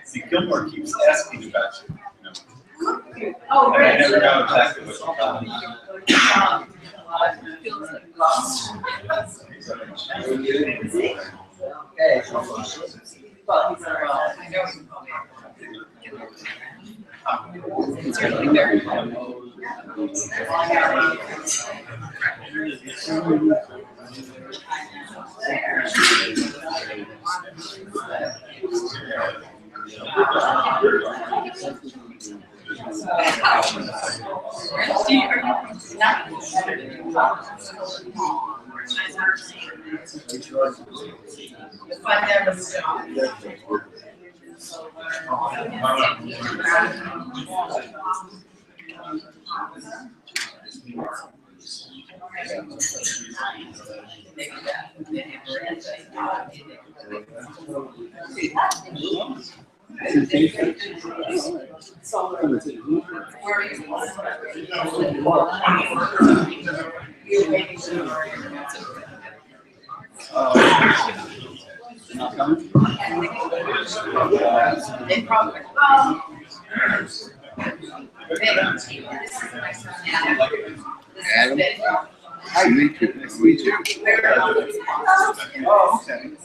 See, Gilmore keeps asking about you. Oh, I never know exactly what you're talking Adam? Hi, meet you. Nice to meet you. Oh, okay.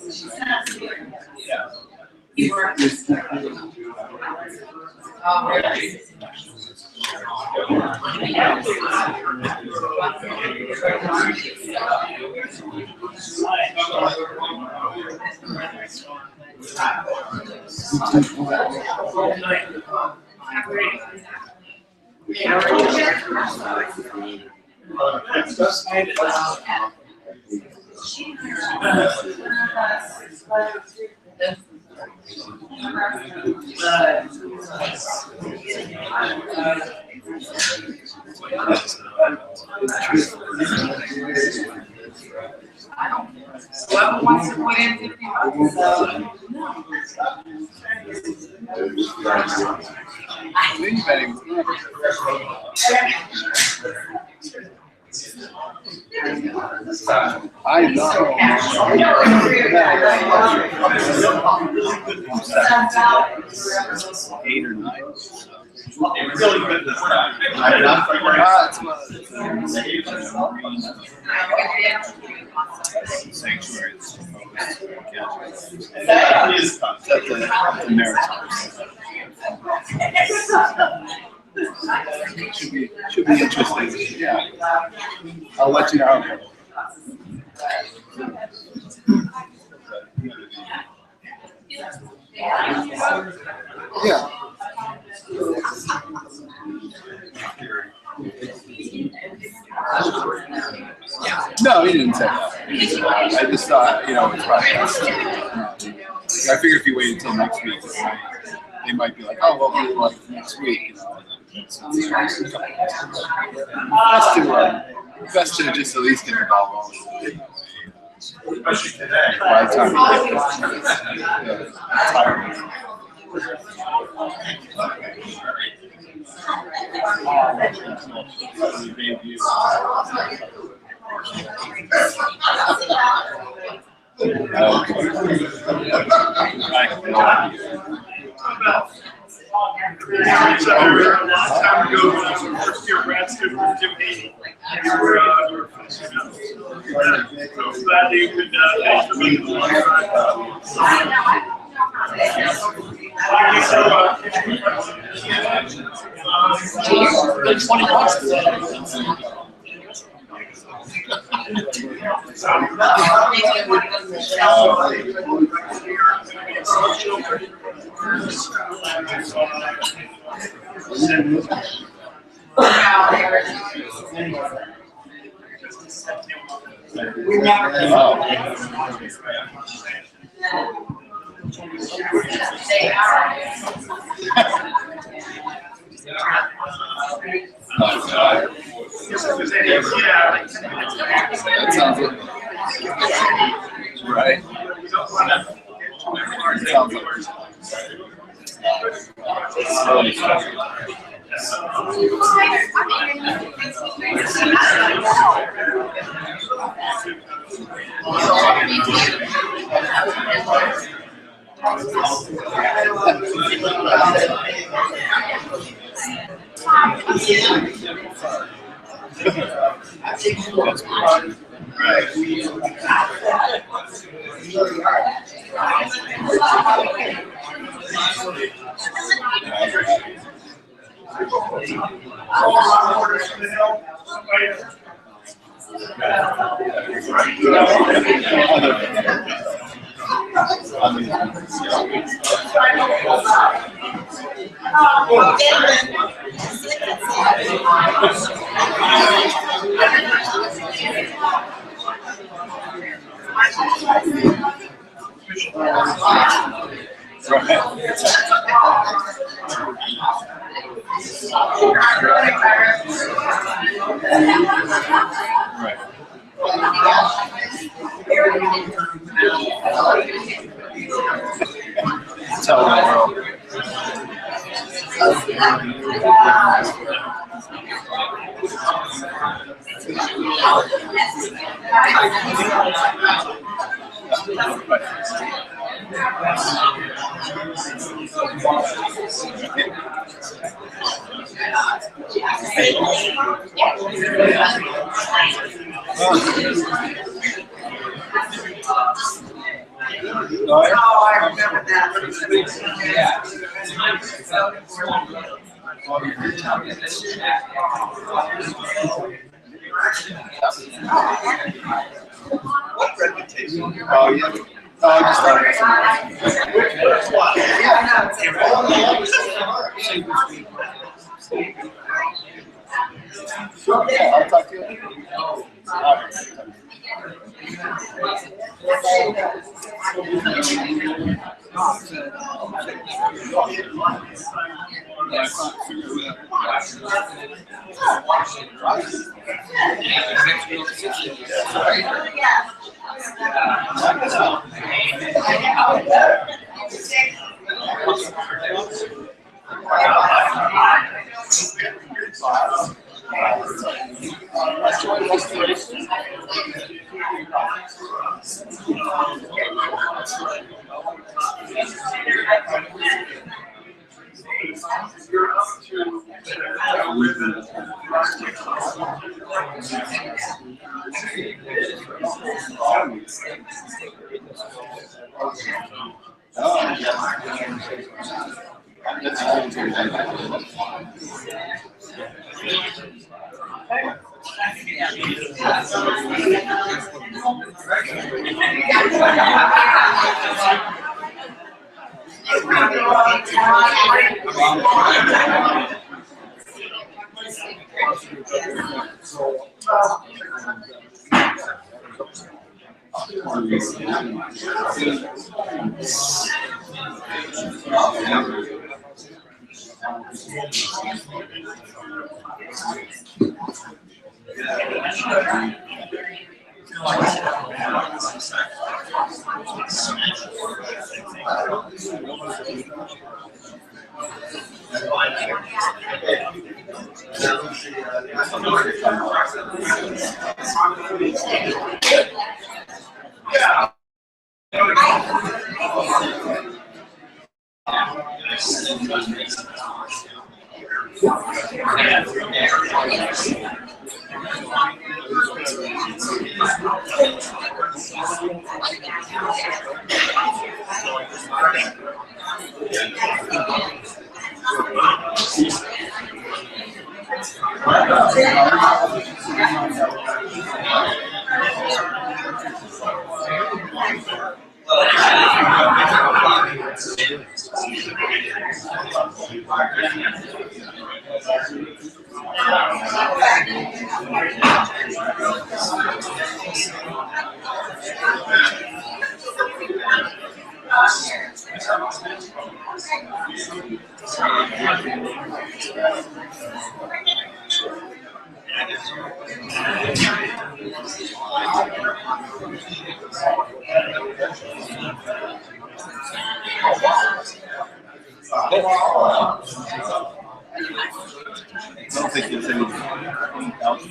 Whoever wants to put in 50 bucks. I know. 8 or 9. It's really good this time. Sanctuary. That is fun. That's a marathon. Should be interesting. Yeah. I'll let you know how it goes. Yeah. No, he didn't say that. I just thought, it's probably best. I figure if you wait until next week, they might be like, oh, well, we'll do like next week. Best to just at least get the ball rolling. Especially today. By the time you get tired. Last time ago, when I was a first year grad student with Jim Haney, you were finishing up. So glad that you could finish the meeting alongside. Like 20 bucks. We never. Oh. They are. Oh, God. Yeah. That sounds like, right? It sounds tell the world. Oh, I remember that. What reputation? Oh, yeah. Oh, I just thought yeah, I'll talk to you later. I don't think there's any else.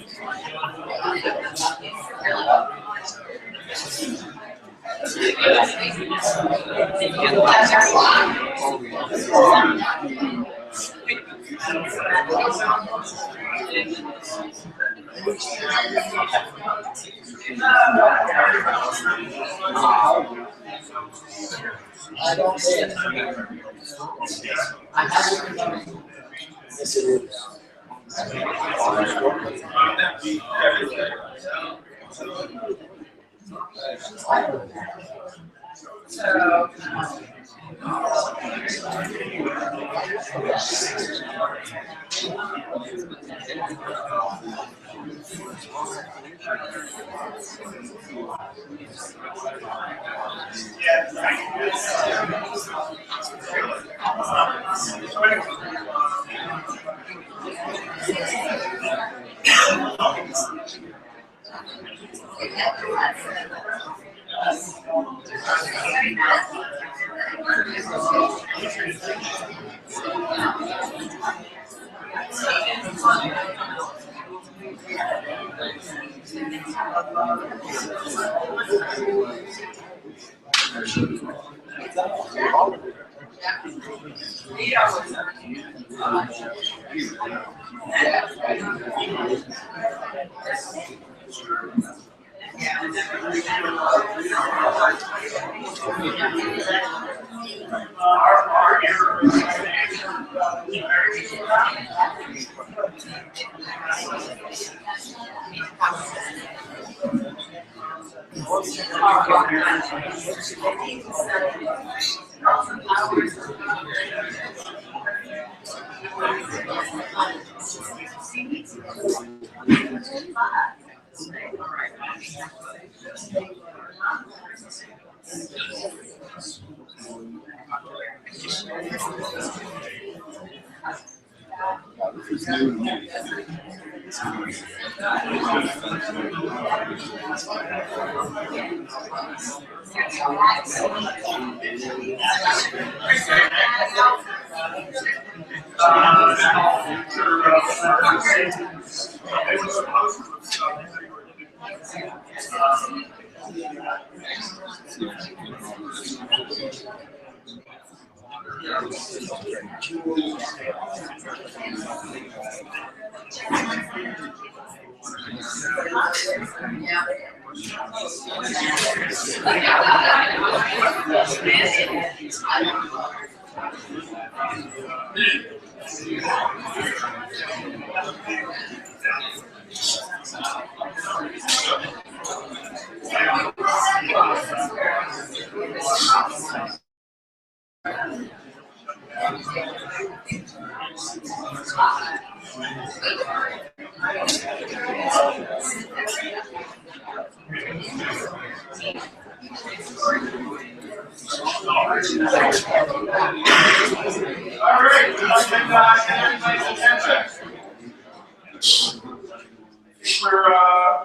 Yes, it is.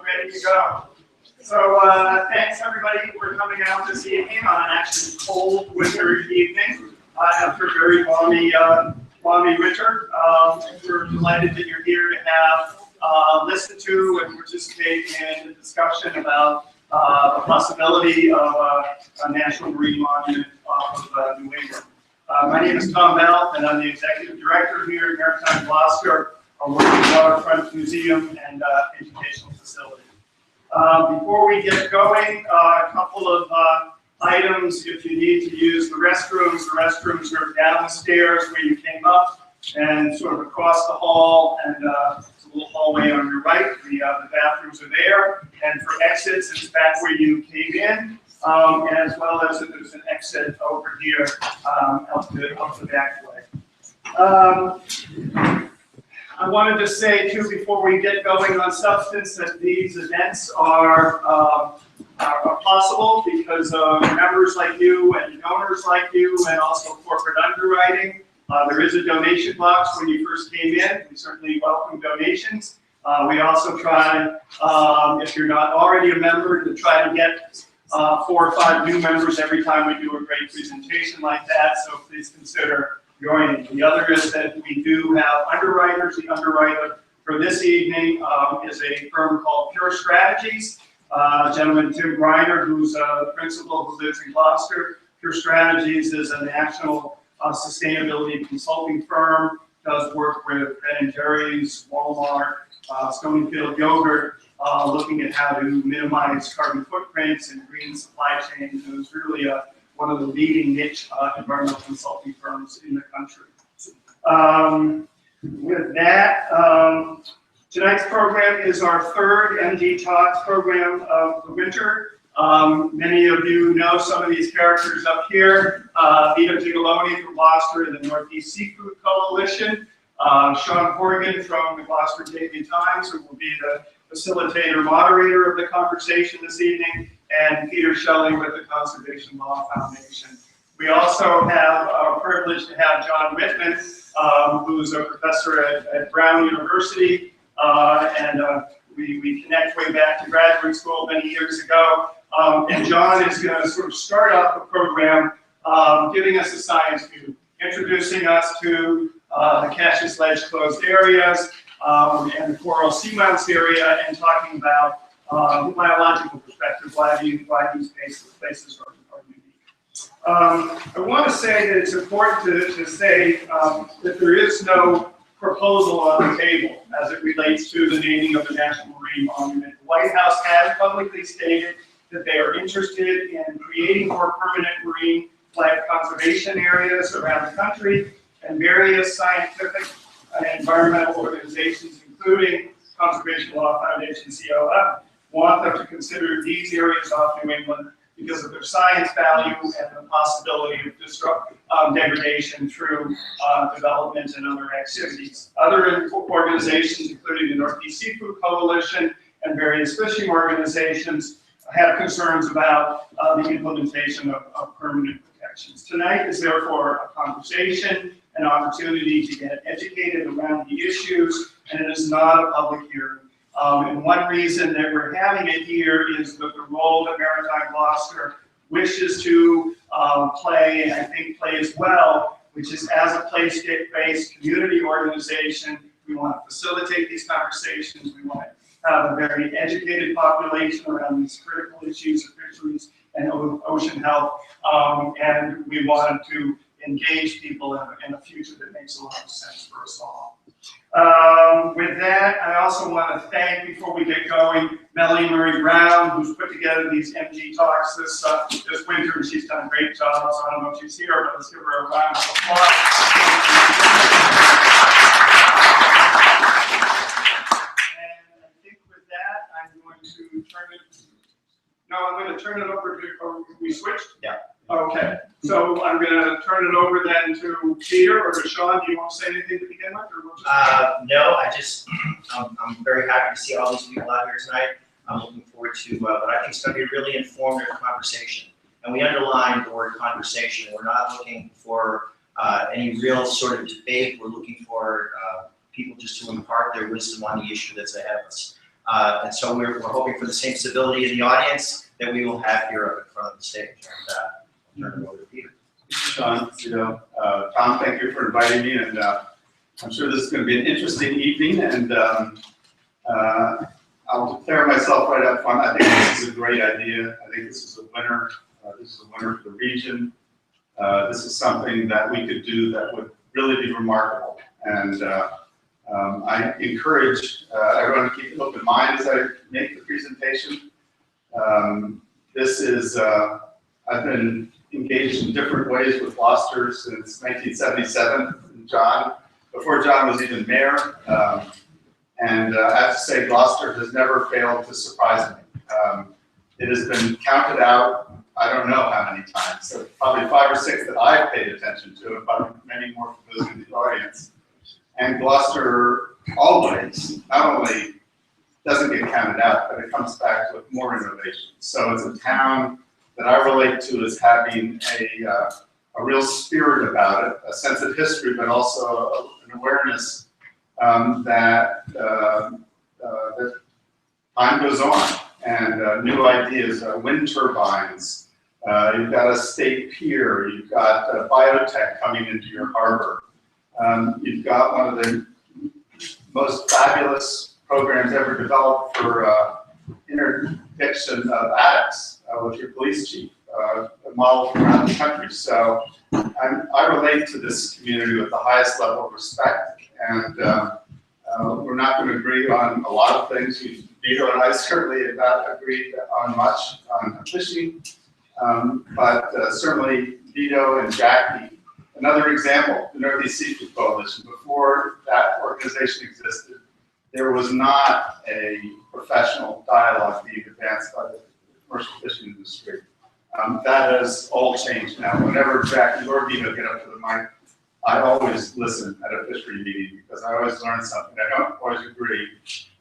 Ready to go. So thanks everybody for coming out this evening on an actually cold winter evening after a very balmy winter. We're delighted that you're here to have listened to and participate in the discussion about the possibility of a national marine monument off of New England. My name is Tom Bell, and I'm the executive director here at Maritime Gloucester, a working waterfront museum and educational facility. Before we get going, a couple of items. If you need to use the restrooms are down the stairs where you came up and sort of across the hall, and it's a little hallway on your right. The bathrooms are there, and for exits, it's back where you came in, as well as there's an exit over here up the back way. I wanted to say, too, before we get going on substance, that these events are possible because of members like you and donors like you, and also corporate underwriting. There is a donation box when you first came in. We certainly welcome donations. We also try, if you're not already a member, to try to get 4 or 5 new members every time we do a great presentation like that, so please consider joining. The other is that we do have underwriters. The underwriter for this evening is a firm called Pure Strategies. Gentleman Tim Griner, who's a principal who lives in Gloucester. Pure Strategies is a national sustainability consulting firm, does work with Ben & Jerry's, Walmart, Stonyfield Yogurt, looking at how to minimize carbon footprints and green supply chains. And it's really one of the leading niche environmental consulting firms in the country. With that, tonight's program is our 3rd MGTalk program of the winter. Many of you know some of these characters up here. Vito Giacalone from Gloucester and the Northeast Seafood Coalition. Sean Horgan from the Gloucester Daily Times, who will be the facilitator, moderator of the conversation this evening, and Peter Shelley with the Conservation Law Foundation. We also have our privilege to have John Whitman, who's a professor at Brown University, and we connect way back to graduate school many years ago. And John is going to sort of start off the program giving us a science view, introducing us to the Cassius Ledge closed areas and the coral seamounts area, and talking about the biological perspective, why these places are unique. I want to say that it's important to say that there is no proposal on the table as it relates to the naming of the National Marine Monument. The White House has publicly stated that they are interested in creating more permanent marine life conservation areas around the country, and various scientific and environmental organizations, including Conservation Law Foundation, CLF, want them to consider these areas off New England because of their science value and the possibility of degradation through development and other activities. Other organizations, including the Northeast Seafood Coalition and various fishing organizations, have concerns about the implementation of permanent protections. Tonight is therefore a conversation, an opportunity to get educated around the issues, and it is not a public hearing. And one reason that we're having it here is that the role that Maritime Gloucester wishes to play, and I think plays well, which is as a place-based community organization. We want to facilitate these conversations. We want to have a very educated population around these critical issues of fisheries and ocean health, and we want to engage people in a future that makes a lot of sense for us all. With that, I also want to thank, before we get going, Melanie Marie Brown, who's put together these MGTalks this winter, and she's done a great job. So I don't know if she's here, but let's give her a round of applause. And I think with that, I'm going to turn it over to, or we switched? Yeah. Okay, so I'm going to turn it over then to Peter or to Sean. Do you want to say anything to begin with? Or we'll just no, I'm very happy to see all these people out here tonight. I'm looking forward to what I think is going to be a really informative conversation. And we underline the word conversation. We're not looking for any real sort of debate. We're looking for people just to impart their wisdom on the issue that's ahead of us. And so we're hoping for the same civility in the audience that we will have here up in front of the stage. And turn it over to Peter. Sean, Vito, Tom, thank you for inviting me, and I'm sure this is going to be an interesting evening, and I'll declare myself right up front. I think this is a great idea. I think this is a winner. This is a winner for the region. This is something that we could do that would really be remarkable, and I encourage everyone to keep an open mind as I make the presentation. This is, I've been engaged in different ways with Gloucester since 1977, John, before John was even mayor. And I have to say, Gloucester has never failed to surprise me. It has been counted out, I don't know how many times, so probably 5 or 6 that I've paid attention to, and probably many more for those in the audience. And Gloucester always, not only doesn't get counted out, but it comes back with more innovation. So it's a town that I relate to as having a real spirit about it, a sense of history, but also an awareness that time goes on, and new ideas, wind turbines. You've got a state pier. You've got biotech coming into your harbor. You've got one of the most fabulous programs ever developed for interdiction of addicts with your police chief, modeled around the country. So I relate to this community with the highest level of respect, and we're not going to agree on a lot of things. Vito and I certainly have not agreed on much on fishing, but certainly Vito and Jackie. Another example, the Northeast Seafood Coalition. Before that organization existed, there was not a professional dialogue being advanced by the commercial fishing industry. That has all changed now. Whenever Jackie or Vito get up to the mic, I always listen at a fishery meeting because I always learn something. I don't always agree,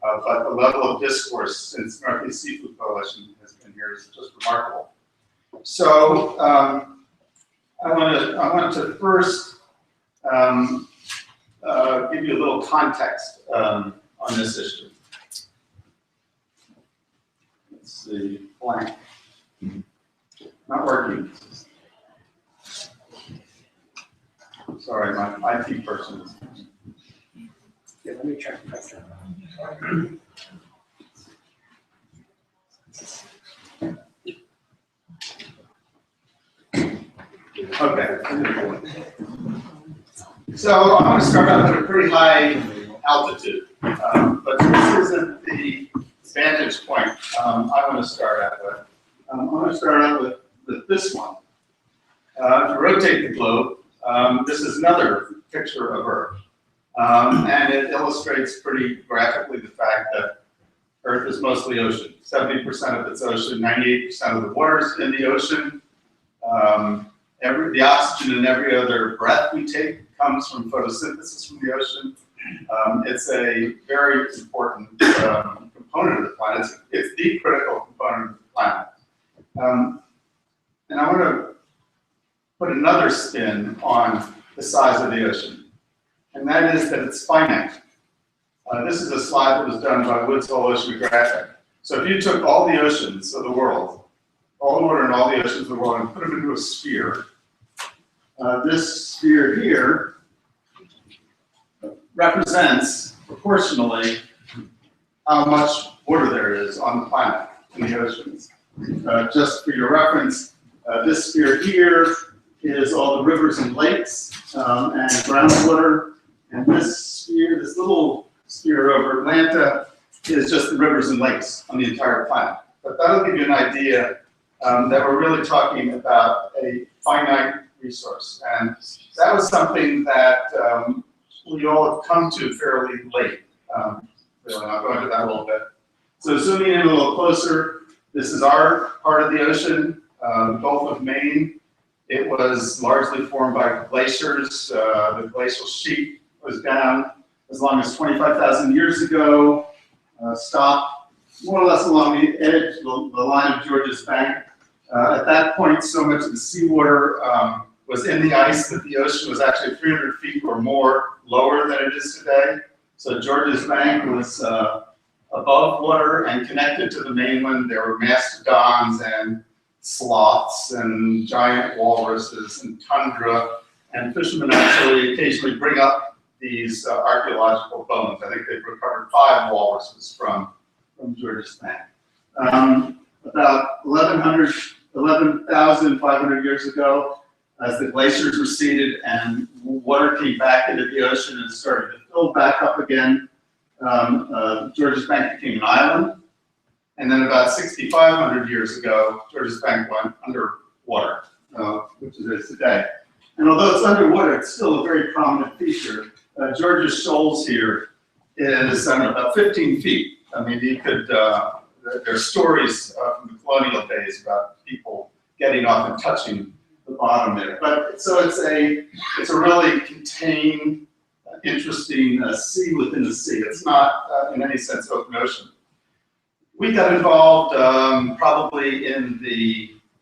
but the level of discourse since Northeast Seafood Coalition has been here is just remarkable. So I want to first give you a little context on this issue. Let's see, blank. Not working. Sorry, my IT person is. Yeah, let me try to press that. Okay. So I'm going to start off at a pretty high altitude, but this isn't the vantage point I want to start out with. I'm going to start out with this one. To rotate the globe, this is another picture of Earth, and it illustrates pretty graphically the fact that Earth is mostly ocean. 70% of it's ocean, 98% of the water's in the ocean. The oxygen in every other breath we take comes from photosynthesis from the ocean. It's a very important component of the planet. It's the critical component of the planet. And I want to put another spin on the size of the ocean, and that is that it's finite. This is a slide that was done by Woods Hole Oceanographic. So if you took all the oceans of the world, all the water in all the oceans of the world, and put them into a sphere, this sphere here represents proportionally how much water there is on the planet in the oceans. Just for your reference, this sphere here is all the rivers and lakes and groundwater, and this sphere, this little sphere over Atlanta, is just the rivers and lakes on the entire planet. But that'll give you an idea that we're really talking about a finite resource, and that was something that we all have come to fairly late. Really, I'll go into that a little bit. So zooming in a little closer, this is our part of the ocean, Gulf of Maine. It was largely formed by glaciers. The glacial sheet was down as long as 25,000 years ago, stopped more or less along the edge, the line of George's Bank. At that point, so much of the seawater was in the ice that the ocean was actually 300 feet or more lower than it is today. So George's Bank was above water and connected to the mainland. There were mastodons and sloths and giant walruses and tundra, and fishermen actually occasionally bring up these archaeological bones. I think they've recovered 5 walruses from George's Bank. About 11,500 years ago, as the glaciers receded and water came back into the ocean and started to fill back up again, George's Bank became an island. And then about 6,500 years ago, George's Bank went underwater, which it is today. And although it's underwater, it's still a very prominent feature. George's Shoals here is about 15 feet. I mean, you could, there are stories from the colonial days about people getting off and touching the bottom there. But so it's a really contained, interesting sea within the sea. It's not in any sense open ocean. We got involved probably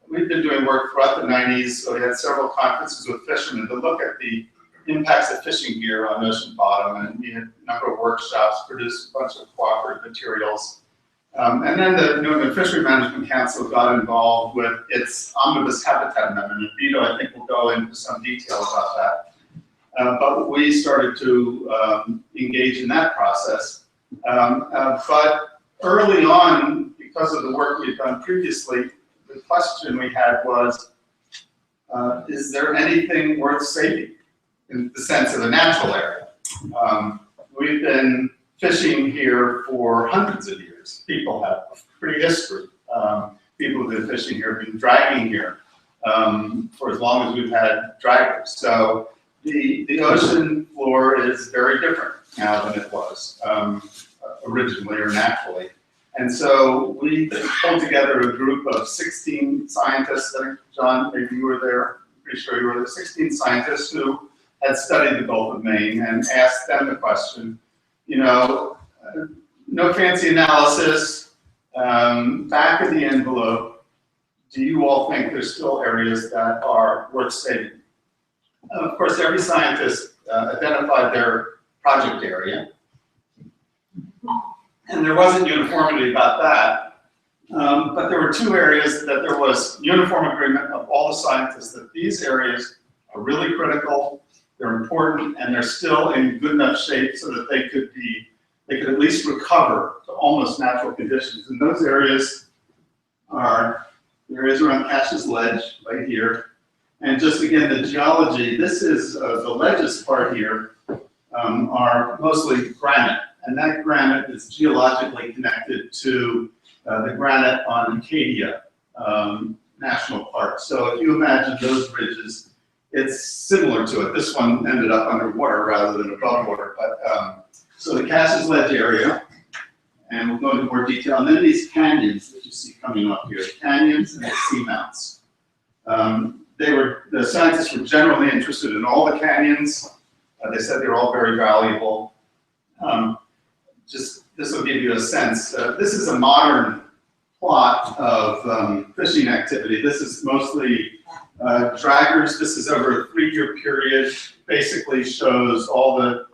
we've been doing work throughout the 90s, so we had several conferences with fishermen to look at the impacts of fishing gear on ocean bottom, and we had a number of workshops, produced a bunch of cooperative materials. And then the New England Fishery Management Council got involved with its omnibus habitat amendment. And Vito, I think, will go into some detail about that. But we started to engage in that process. But early on, because of the work we've done previously, the question we had was, is there anything worth saving in the sense of a natural area? We've been fishing here for hundreds of years. People have prehistory. People who've been fishing here have been dragging here for as long as we've had draggers. So the ocean floor is very different now than it was originally or naturally. And so we pulled together a group of 16 scientists. I think, John, maybe you were there. I'm pretty sure you were there. 16 scientists who had studied the Gulf of Maine and asked them the question, you know, no fancy analysis, back of the envelope, do you all think there's still areas that are worth saving? Of course, every scientist identified their project area, and there wasn't uniformity about that. But there were two areas that there was uniform agreement of all the scientists that these areas are really critical, they're important, and they're still in good enough shape so that they could at least recover to almost natural conditions. And those areas are the areas around Cash's Ledge, right here. And just again, the geology, this is the ledges part here are mostly granite. And that granite is geologically connected to the granite on Acadia National Park. So if you imagine those ridges, it's similar to it. This one ended up underwater rather than above water. But so the Cash's Ledge area, and we'll go into more detail. And then these canyons that you see coming up here, the canyons and the seamounts. The scientists were generally interested in all the canyons. They said they were all very valuable. Just this will give you a sense. This is a modern plot of fishing activity. This is mostly draggers. This is over a 3-year period. Basically shows all an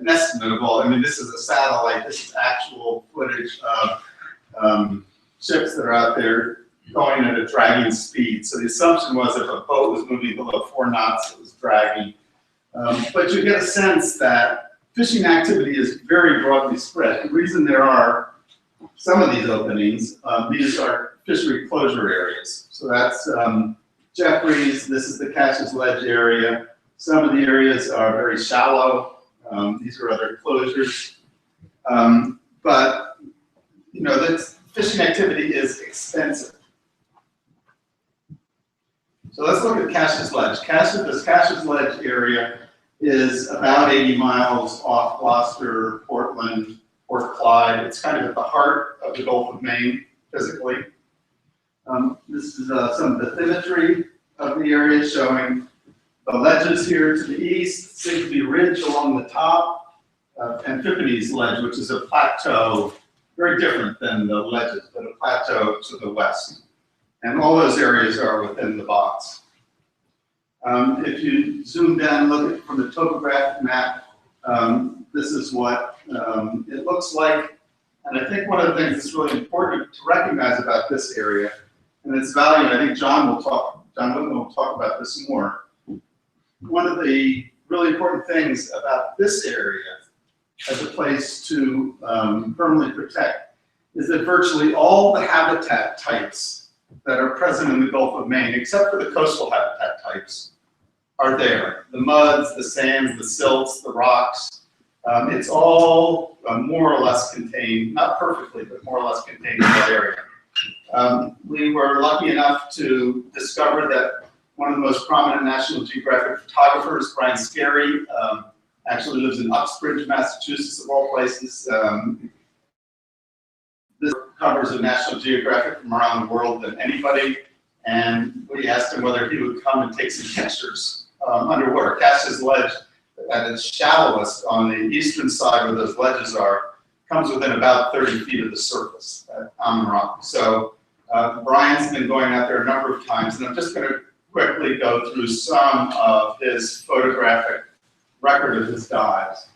estimate of all. I mean, this is a satellite. This is actual footage of ships that are out there going at a dragging speed. So the assumption was if a boat was moving below 4 knots, it was dragging. But you get a sense that fishing activity is very broadly spread. The reason there are some of these openings, these are fishery closure areas. So that's Jeffries, this is the Cash's Ledge area. Some of the areas are very shallow. These are other closures. But, you know, this fishing activity is extensive. So let's look at Cash's Ledge. This Cash's Ledge area is about 80 miles off Gloucester, Portland, Port Clyde. It's kind of at the heart of the Gulf of Maine, physically. This is some bathymetry of the area showing the ledges here to the east, Sigsbee Ridge along the top, and Pippanee's Ledge, which is a plateau, very different than the ledges, but a plateau to the west. And all those areas are within the box. If you zoom down and look at from the topographic map, this is what it looks like. And I think one of the things that's really important to recognize about this area, and its value, and I think John Whitman will talk about this more. One of the really important things about this area as a place to permanently protect is that virtually all the habitat types that are present in the Gulf of Maine, except for the coastal habitat types, are there. The muds, the sands, the silts, the rocks. It's all more or less contained, not perfectly, but more or less contained in that area. We were lucky enough to discover that one of the most prominent National Geographic photographers, Brian Scarry, actually lives in Uxbridge, Massachusetts, of all places. This covers of National Geographic from around the world than anybody, and we asked him whether he would come and take some pictures underwater. Cash's Ledge, at its shallowest on the eastern side where those ledges are, comes within about 30 feet of the surface at Common Rock. So Brian's been going out there a number of times, and I'm just going to quickly go through some of his photographic record of his dives.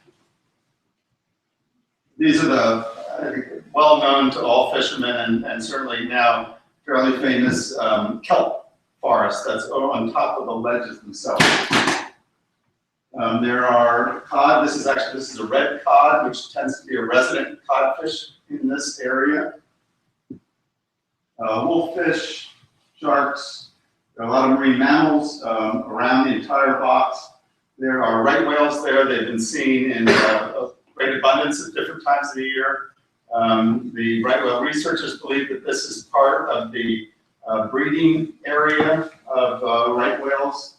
These are the, I think, well-known to all fishermen and certainly now fairly famous kelp forest that's on top of the ledges themselves. There are cod. This is a red cod, which tends to be a resident codfish in this area. Wolffish, sharks. There are a lot of marine mammals around the entire box. There are right whales there. They've been seen in great abundance at different times of the year. The right whale researchers believe that this is part of the breeding area of right whales.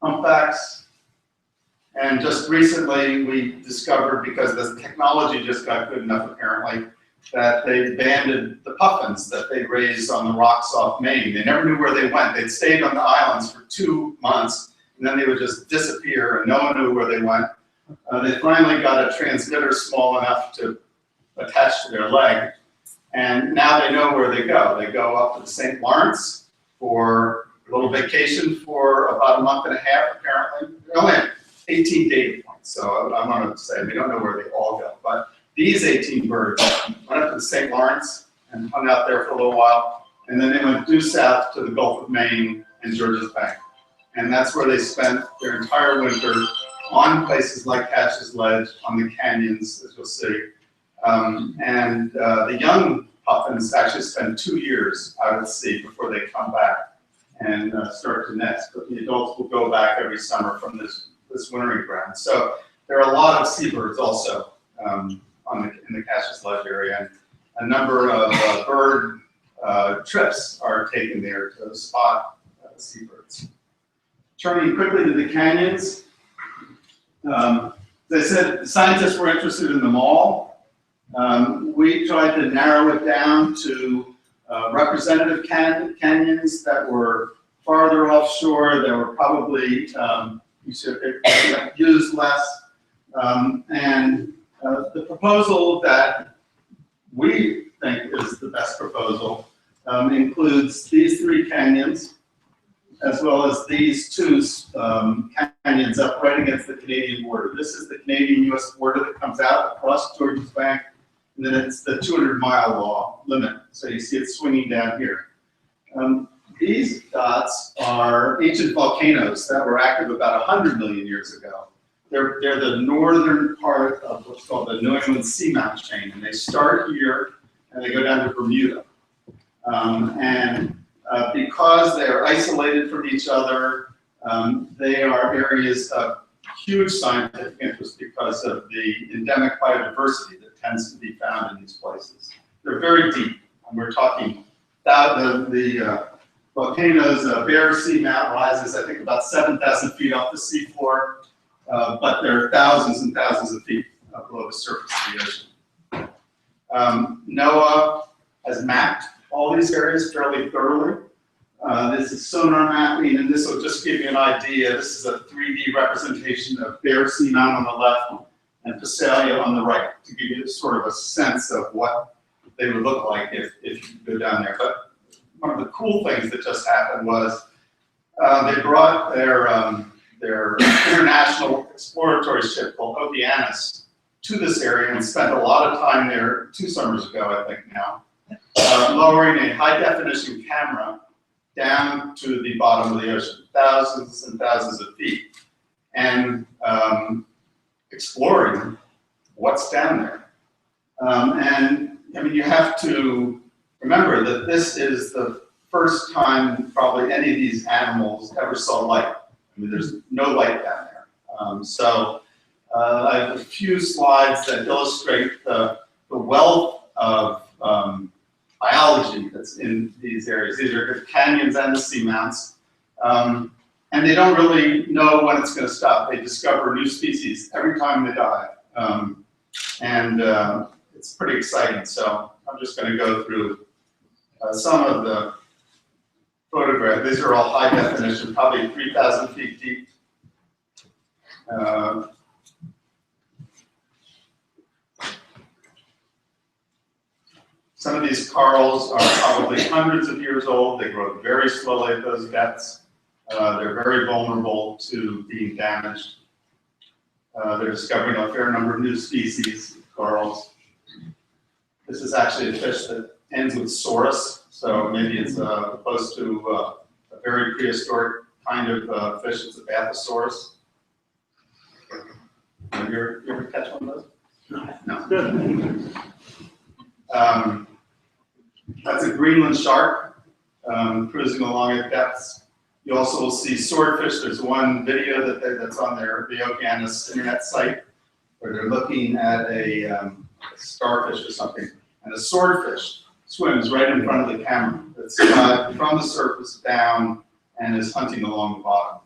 Humpbacks. And just recently we discovered, because the technology just got good enough apparently, that they banded the puffins that they raised on the rocks off Maine. They never knew where they went. They'd stayed on the islands for 2 months, and then they would just disappear, and no one knew where they went. They finally got a transmitter small enough to attach to their leg, and now they know where they go. They go up to the St. Lawrence for a little vacation for about a month and a half, apparently. They only have 18 data points, so I want to say we don't know where they all go. But these 18 birds went up to the St. Lawrence and hung out there for a little while, and then they went due south to the Gulf of Maine and Georges Bank. And that's where they spent their entire winter on places like Hatch's Ledge, on the canyons, as you'll see. The young puffins actually spend 2 years out at sea before they come back and start to nest. But the adults will go back every summer from this wintering ground. So there are a lot of seabirds also in the Hatch's Ledge area. And a number of bird trips are taken there to spot seabirds. Turning quickly to the canyons. As I said, scientists were interested in them all. We tried to narrow it down to representative canyons that were farther offshore, that were probably used less. The proposal that we think is the best proposal includes these 3 canyons, as well as these 2 canyons up right against the Canadian border. This is the Canadian-US border that comes out across Georges Bank, and then it's the 200-mile limit. So you see it swinging down here. These dots are ancient volcanoes that were active about 100 million years ago. They're the northern part of what's called the New England Seamount chain, and they start here and they go down to Bermuda. Because they are isolated from each other, they are areas of huge scientific interest because of the endemic biodiversity that tends to be found in these places. They're very deep, and we're talking about the volcanoes. Bear Seamount rises, I think, about 7,000 feet off the seafloor, but there are thousands and thousands of feet below the surface of the ocean. NOAA has mapped all these areas fairly thoroughly. This is sonar mapping, and this will just give you an idea. This is a 3D representation of Bear Seamount on the left and Visalia on the right, to give you sort of a sense of what they would look like if you go down there. But one of the cool things that just happened was they brought their international exploratory ship called Okeanos to this area and spent a lot of time there 2 summers ago, I think now, lowering a high-definition camera down to the bottom of the ocean, thousands and thousands of feet, and exploring what's down there. And I mean, you have to remember that this is the first time probably any of these animals ever saw light. I mean, there's no light down there. I have a few slides that illustrate the wealth of biology that's in these areas. These are the canyons and the seamounts. And they don't really know when it's going to stop. They discover new species every time they dive. It's pretty exciting. So I'm just going to go through some of the photographs. These are all high definition, probably 3,000 feet deep. Some of these corals are probably hundreds of years old. They grow very slowly at those depths. They're very vulnerable to being damaged. They're discovering a fair number of new species. corals. This is actually a fish that ends with saurus, so maybe it's close to a very prehistoric kind of fish. It's a bathysaurus. You ever catch one of those? No. Good. That's a Greenland shark cruising along at depths. You also will see swordfish. There's one video that's on the Okeanos internet site where they're looking at a starfish or something, and a swordfish swims right in front of the camera. It's from the surface down and is hunting along the bottom.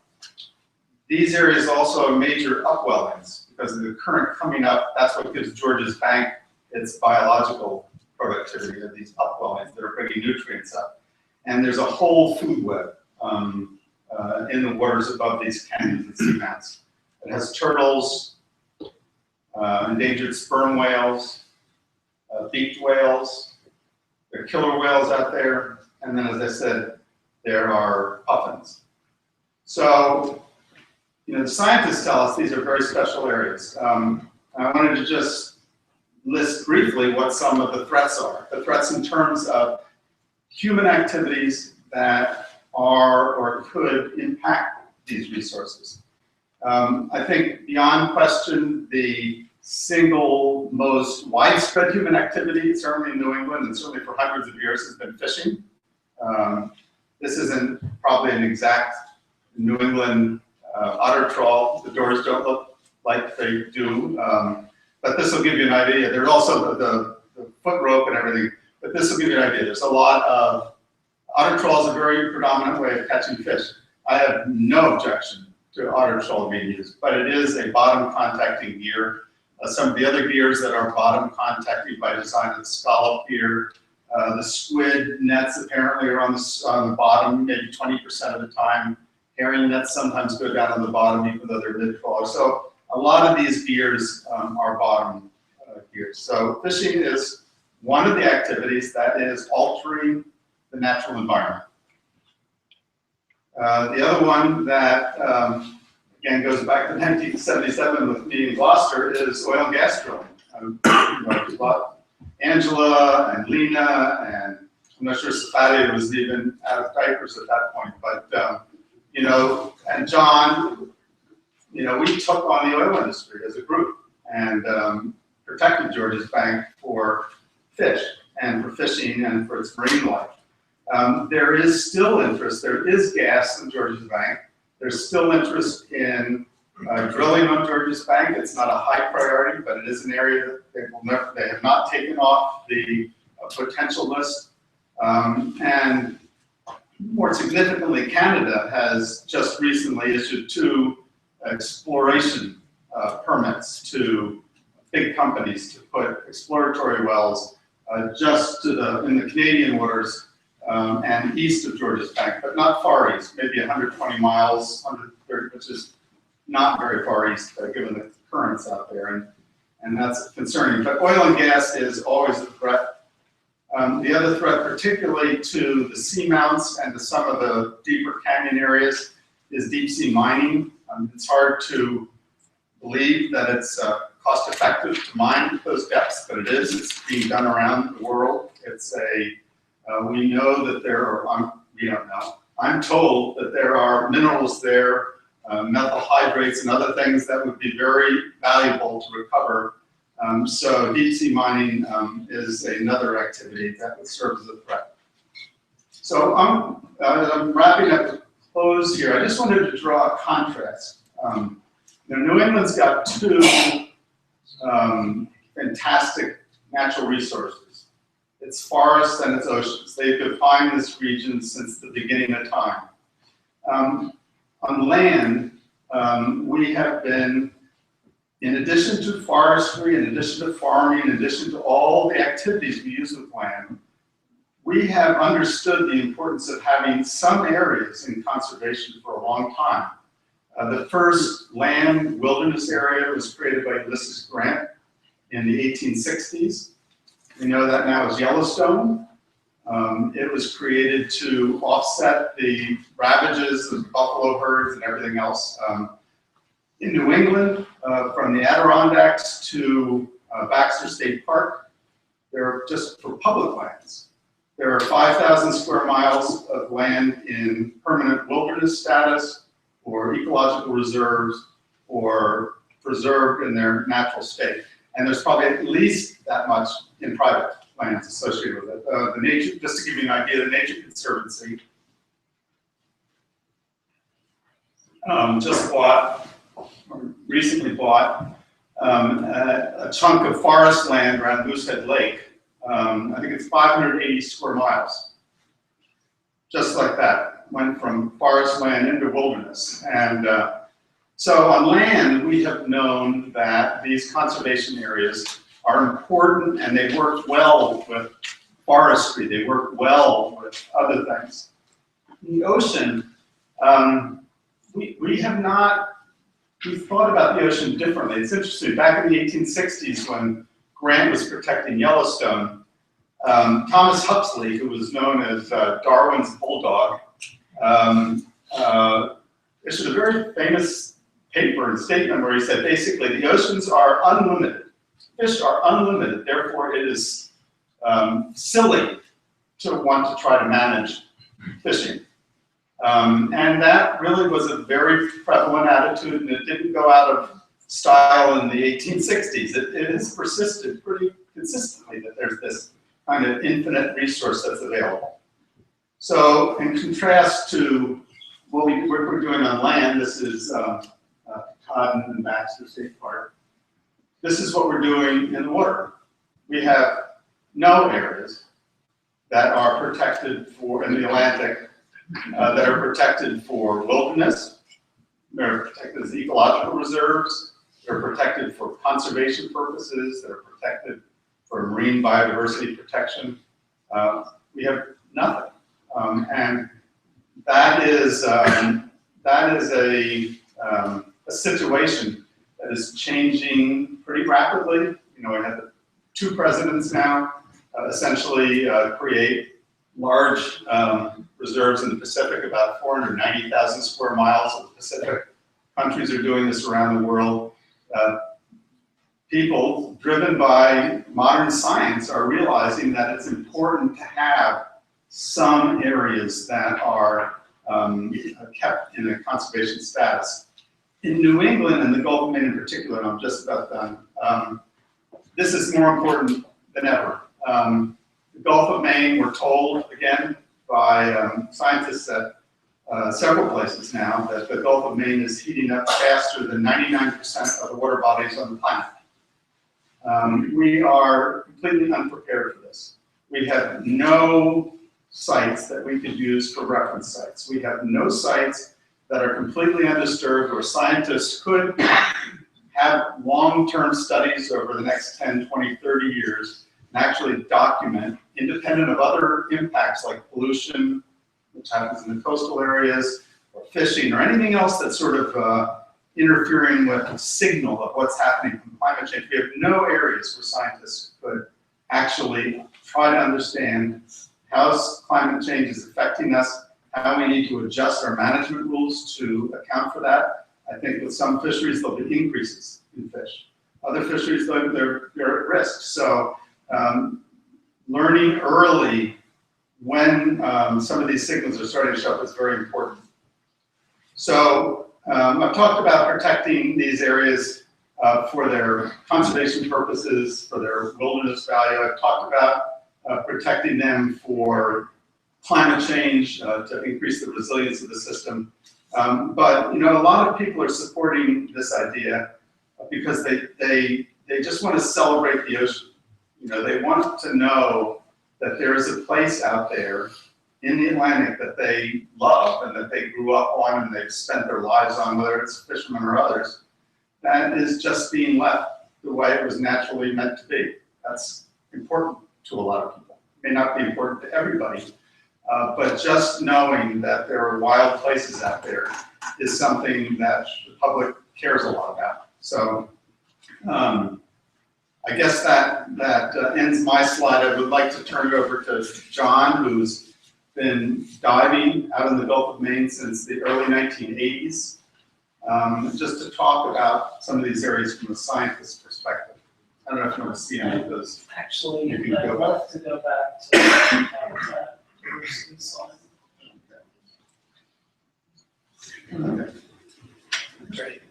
These areas also are major upwellings because of the current coming up. That's what gives George's Bank its biological productivity of these upwellings that are bringing nutrients up. And there's a whole food web in the waters above these canyons and seamounts. It has turtles, endangered sperm whales, beaked whales. There are killer whales out there. And then, as I said, there are puffins. So, the scientists tell us these are very special areas. I wanted to just list briefly what some of the threats are. The threats in terms of human activities that are or could impact these resources. I think beyond question, the single most widespread human activity, certainly in New England and certainly for hundreds of years, has been fishing. This isn't probably an exact New England otter trawl. The doors don't look like they do, but this will give you an idea. There's also the foot rope and everything, but this will give you an idea. There's a lot of, otter trawl is a very predominant way of catching fish. I have no objection to otter trawl being used, but it is a bottom contacting gear. Some of the other gears that are bottom contacting by design, the scallop gear, the squid nets apparently are on the bottom, maybe 20% of the time. Herring nets sometimes go down on the bottom, even though they're mid-crawler. So a lot of these gears are bottom gears. So fishing is one of the activities that is altering the natural environment. The other one that, again, goes back to 1977 with me in Gloucester is oil and gas drilling. Angela and Lena, and I'm not sure Safadia was even out of diapers at that point, but and John, we took on the oil industry as a group and protected George's Bank for fish and for fishing and for its marine life. There is still interest. There is gas in George's Bank. There's still interest in drilling on George's Bank. It's not a high priority, but it is an area that they have not taken off the potential list. And more significantly, Canada has just recently issued 2 exploration permits to big companies to put exploratory wells just in the Canadian waters and east of George's Bank, but not far east, maybe 120 miles, 130, which is not very far east given the currents out there, and that's concerning. But oil and gas is always a threat. The other threat, particularly to the seamounts and to some of the deeper canyon areas, is deep sea mining. It's hard to believe that it's cost effective to mine at those depths, but it is. It's being done around the world. It's we know that there are, we don't know. I'm told that there are minerals there, methyl hydrates and other things that would be very valuable to recover. So deep sea mining is another activity that would serve as a threat. So I'm wrapping up the close here. I just wanted to draw a contrast. New England's got 2 fantastic natural resources. It's forests and it's oceans. They've defined this region since the beginning of time. On land, we have been, in addition to forestry, in addition to farming, in addition to all the activities we use with land, we have understood the importance of having some areas in conservation for a long time. The first land wilderness area was created by Ulysses Grant in the 1860s. We know that now as Yellowstone. It was created to offset the ravages of buffalo herds and everything else. In New England, from the Adirondacks to Baxter State Park. They're just for public lands. There are 5,000 square miles of land in permanent wilderness status or ecological reserves or preserved in their natural state. And there's probably at least that much in private lands associated with it. The nature, just to give you an idea, the Nature Conservancy just bought, or recently bought, a chunk of forest land around Moosehead Lake. I think it's 580 square miles. Just like that, went from forest land into wilderness. And so on land, we have known that these conservation areas are important and they work well with forestry, they work well with other things. In the ocean, we've thought about the ocean differently. It's interesting, back in the 1860s when Grant was protecting Yellowstone, Thomas Huxley, who was known as Darwin's bulldog, issued a very famous paper and statement where he said basically the oceans are unlimited, fish are unlimited, therefore it is silly to want to try to manage fishing. And that really was a very prevalent attitude, and it didn't go out of style in the 1860s. It has persisted pretty consistently that there's this kind of infinite resource that's available. So in contrast to what we're doing on land, this is Cotton and Baxter State Park. This is what we're doing in the water. We have no areas that are protected for, in the Atlantic, that are protected for wilderness. They're protected as ecological reserves. They're protected for conservation purposes. They're protected for marine biodiversity protection. We have nothing. And that is a situation that is changing pretty rapidly. You know, we have two presidents now essentially create large reserves in the Pacific, about 490,000 square miles of the Pacific. Countries are doing this around the world. People driven by modern science are realizing that it's important to have some areas that are kept in a conservation status. In New England and the Gulf of Maine in particular, and I'm just about done, this is more important than ever. The Gulf of Maine, we're told, again, by scientists at several places now, that the Gulf of Maine is heating up faster than 99% of the water bodies on the planet. We are completely unprepared for this. We have no sites that we could use for reference sites. We have no sites that are completely undisturbed where scientists could have long-term studies over the next 10, 20, 30 years and actually document, independent of other impacts like pollution, which happens in the coastal areas, or fishing, or anything else that's sort of interfering with the signal of what's happening from climate change. We have no areas where scientists could actually try to understand how climate change is affecting us, how we need to adjust our management rules to account for that. I think with some fisheries, there'll be increases in fish. Other fisheries, they're at risk. So learning early when some of these signals are starting to show up is very important. So I've talked about protecting these areas for their conservation purposes, for their wilderness value. I've talked about protecting them for climate change, to increase the resilience of the system. But you know, a lot of people are supporting this idea because they just want to celebrate the ocean. You know, they want to know that there is a place out there in the Atlantic that they love and that they grew up on and they've spent their lives on, whether it's fishermen or others, that is just being left the way it was naturally meant to be. That's important to a lot of people. It may not be important to everybody, but just knowing that there are wild places out there is something that the public cares a lot about. So I guess that ends my slide. I would like to turn it over to John, who's been diving out in the Gulf of Maine since the early 1980s, just to talk about some of these areas from a scientist's perspective. I don't know if you want to see any of those. Actually, You can I'd go love to go back to habitat diversity slide. Great.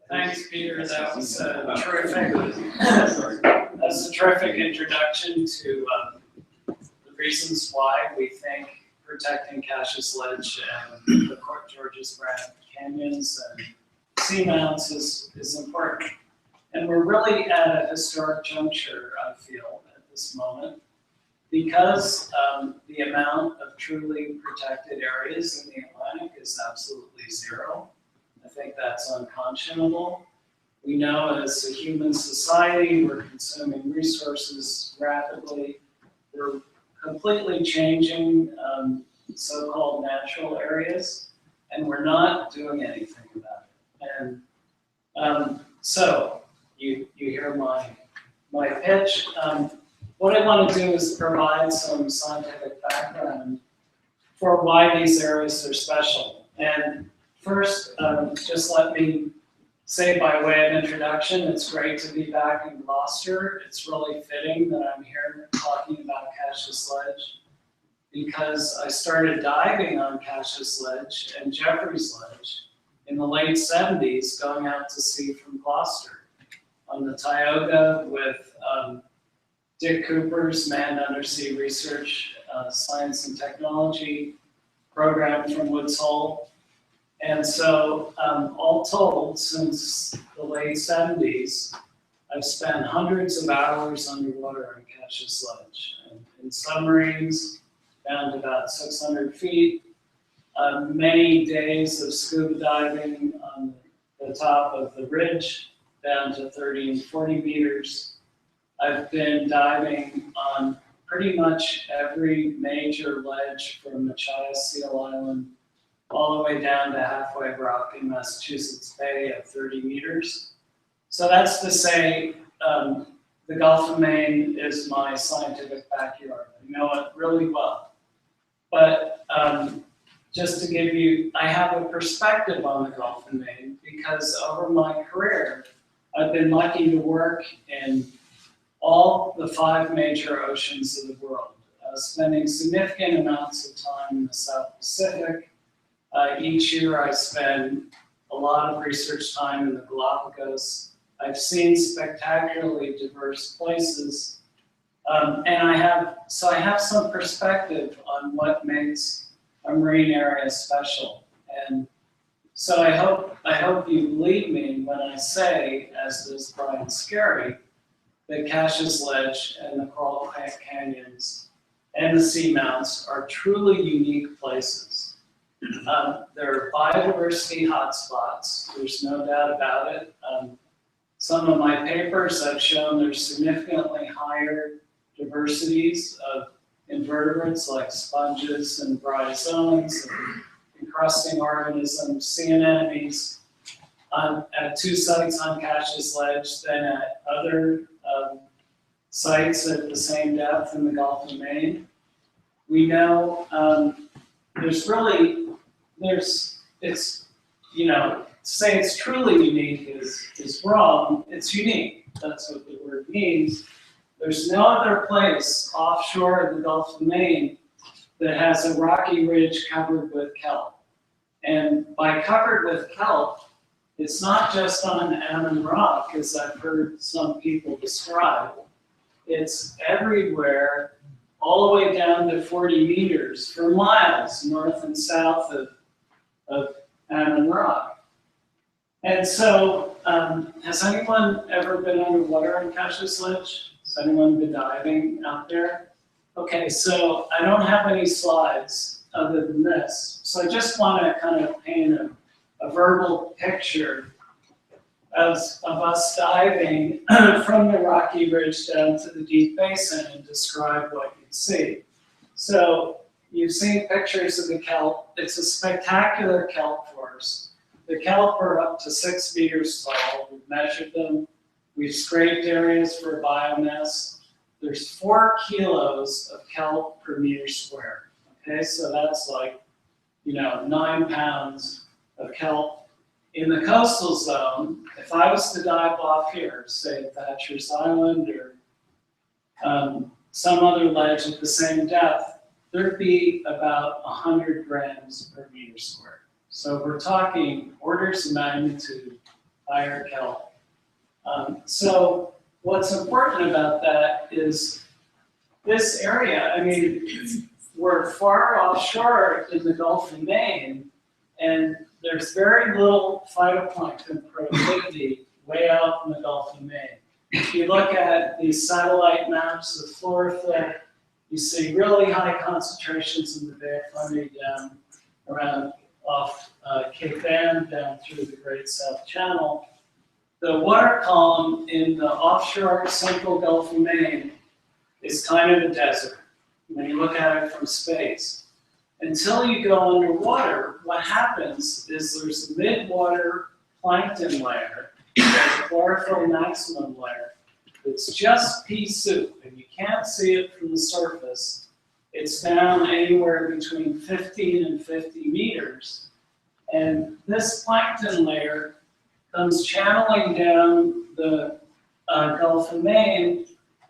Thanks, Peter. That was a terrific. That's a terrific introduction to the reasons why we think protecting Cassius Ledge and the Port George's Grant canyons and seamounts is important. And we're really at a historic juncture, I feel, at this moment, because the amount of truly protected areas in the Atlantic is absolutely zero. I think that's unconscionable. We know as a human society, we're consuming resources rapidly. We're completely changing so-called natural areas, and we're not doing anything about it. And so you hear my pitch. What I want to do is provide some scientific background for why these areas are special. And first, just let me say by way of introduction, it's great to be back in Gloucester. It's really fitting that I'm here talking about Cassius Ledge because I started diving on Cassius Ledge and Jeffreys Ledge in the late 70s, going out to sea from Gloucester on the Tioga with Dick Cooper's Manned Undersea Research, Science and Technology program from Woods Hole. And so, all told, since the late 70s, I've spent hundreds of hours underwater on Cassius Ledge, in submarines down to about 600 feet, many days of scuba diving on the top of the ridge down to 30 and 40 meters. I've been diving on pretty much every major ledge from Machias Seal Island all the way down to Halfway Rock in Massachusetts Bay at 30 meters. So that's to say, the Gulf of Maine is my scientific backyard. I know it really well. But just to give you, I have a perspective on the Gulf of Maine because over my career, I've been lucky to work in all the 5 major oceans of the world, spending significant amounts of time in the South Pacific. Each year I spend a lot of research time in the Galapagos. I've seen spectacularly diverse places, and I have some perspective on what makes a marine area special. And so I hope you believe me when I say, as does Brian Scarry, that Cassius Ledge and the Coral Canyons and the seamounts are truly unique places. They're biodiversity hotspots, there's no doubt about it. Some of my papers have shown there's significantly higher diversities of invertebrates like sponges and bryozoans, and encrusting organisms, sea anemones at 2 sites on Cassius Ledge than at other sites at the same depth in the Gulf of Maine. We know say it's truly unique is wrong. It's unique. That's what the word means. There's no other place offshore of the Gulf of Maine that has a rocky ridge covered with kelp. And by covered with kelp, it's not just on Ammon Rock, as I've heard some people describe. It's everywhere, all the way down to 40 meters for miles north and south of Ammon Rock. And so, has anyone ever been underwater on Cassius Ledge? Has anyone been diving out there? Okay, so I don't have any slides other than this. So I just want to kind of paint a verbal picture of us diving from the rocky ridge down to the deep basin and describe what you see. So you've seen pictures of the kelp. It's a spectacular kelp forest. The kelp are up to 6 meters tall. We've measured them. We've scraped areas for biomass. There's 4 kilos of kelp per meter square. Okay, so that's like, 9 pounds of kelp. In the coastal zone, if I was to dive off here, say Thatcher's Island or some other ledge at the same depth, there'd be about 100 grams per meter square. So we're talking orders of magnitude higher kelp. So what's important about that is this area, we're far offshore in the Gulf of Maine, and there's very little phytoplankton productivity way out in the Gulf of Maine. If you look at these satellite maps of chlorophyll, you see really high concentrations in the Bay of Fundy down around off Cape Ann down through the Great South Channel. The water column in the offshore central Gulf of Maine is kind of a desert when you look at it from space. Until you go underwater, what happens is there's a mid-water plankton layer, a chlorophyll maximum layer, it's just pea soup, and you can't see it from the surface. It's down anywhere between 15 and 50 meters. And this plankton layer comes channeling down the Gulf of Maine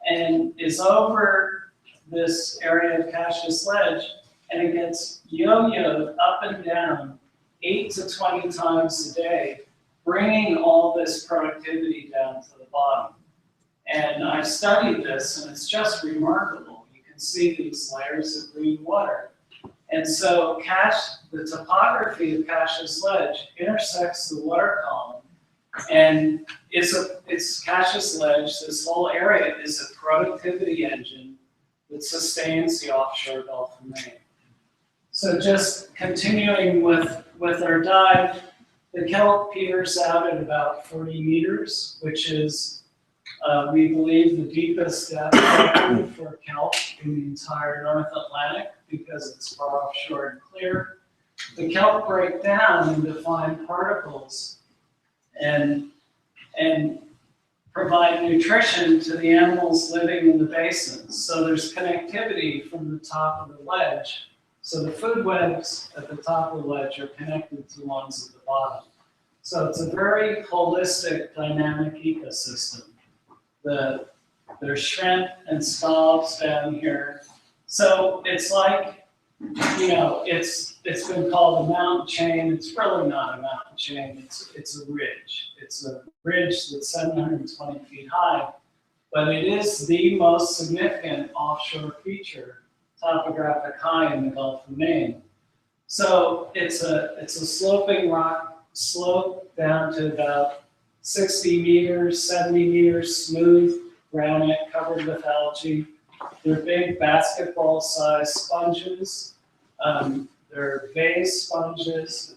and is over this area of Cassius Ledge, and it gets yo-yoed up and down 8 to 20 times a day, bringing all this productivity down to the bottom. And I've studied this, and it's just remarkable. You can see these layers of green water. And so the topography of Cassius Ledge intersects the water column, and it's Cassius Ledge, this whole area is a productivity engine that sustains the offshore Gulf of Maine. So just continuing with our dive, the kelp peters out at about 40 meters, which is, we believe, the deepest depth for kelp in the entire North Atlantic because it's far offshore and clear. The kelp break down into fine particles and provide nutrition to the animals living in the basins. So there's connectivity from the top of the ledge. So the food webs at the top of the ledge are connected to the ones at the bottom. So it's a very holistic, dynamic ecosystem. There's shrimp and scallops down here. So it's like, it's been called a mountain chain. It's really not a mountain chain. It's a ridge. It's a ridge that's 720 feet high, but it is the most significant offshore feature, topographic high in the Gulf of Maine. So it's a sloping rock slope down to about 60 meters, 70 meters, smooth granite covered with algae. They're big basketball-sized sponges. They're vase sponges.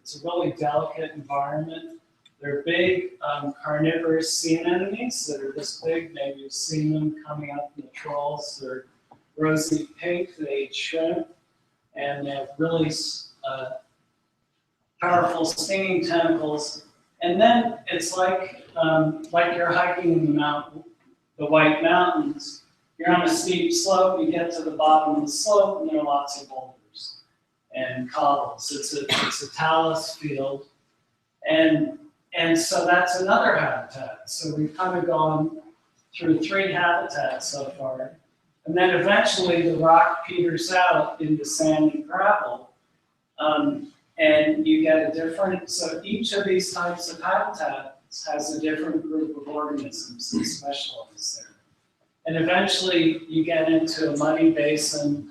It's a really delicate environment. They're big carnivorous sea anemones that are this big. Maybe you've seen them coming up in the trawls. They're rosy pink. They eat shrimp, and they have really powerful stinging tentacles. And then it's like you're hiking in the White Mountains. You're on a steep slope, you get to the bottom of the slope, and there are lots of boulders and cobbles. It's a talus field. And so that's another habitat. So we've kind of gone through 3 habitats so far. And then eventually the rock peters out into sand and gravel. And you get a different, so each of these types of habitats has a different group of organisms that specialize there. And eventually you get into a muddy basin,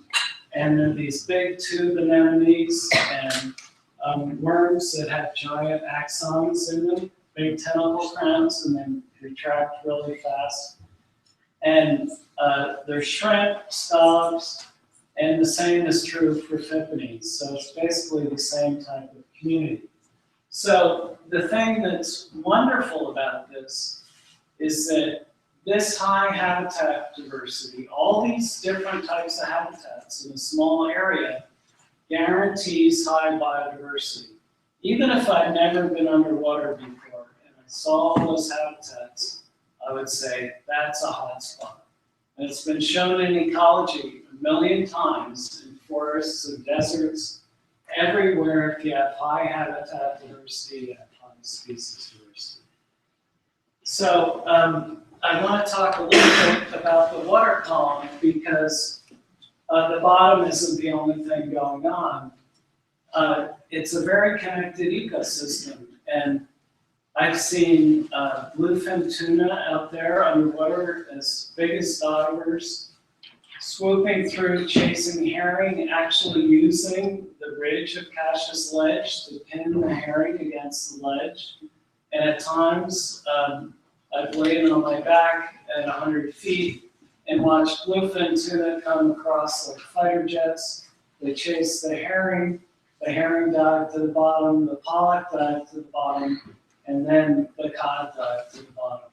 and there are these big tube anemones and worms that have giant axons in them, big tentacle crowns, and then retract really fast. And there's shrimp, scallops, and the same is true for Phippones. So it's basically the same type of community. So the thing that's wonderful about this is that this high habitat diversity, all these different types of habitats in a small area, guarantees high biodiversity. Even if I've never been underwater before and I saw all those habitats, I would say that's a hot spot. And it's been shown in ecology 1,000,000 times in forests and deserts, everywhere. If you have high habitat diversity, you have high species diversity. So I want to talk a little bit about the water column because the bottom isn't the only thing going on. It's a very connected ecosystem, and I've seen bluefin tuna out there underwater as big as divers, swooping through, chasing herring, actually using the ridge of Cassius Ledge to pin the herring against the ledge. And at times, I've laid on my back at 100 feet and watched bluefin tuna come across like fighter jets. They chase the herring dive to the bottom, the pollock dive to the bottom, and then the cod dive to the bottom.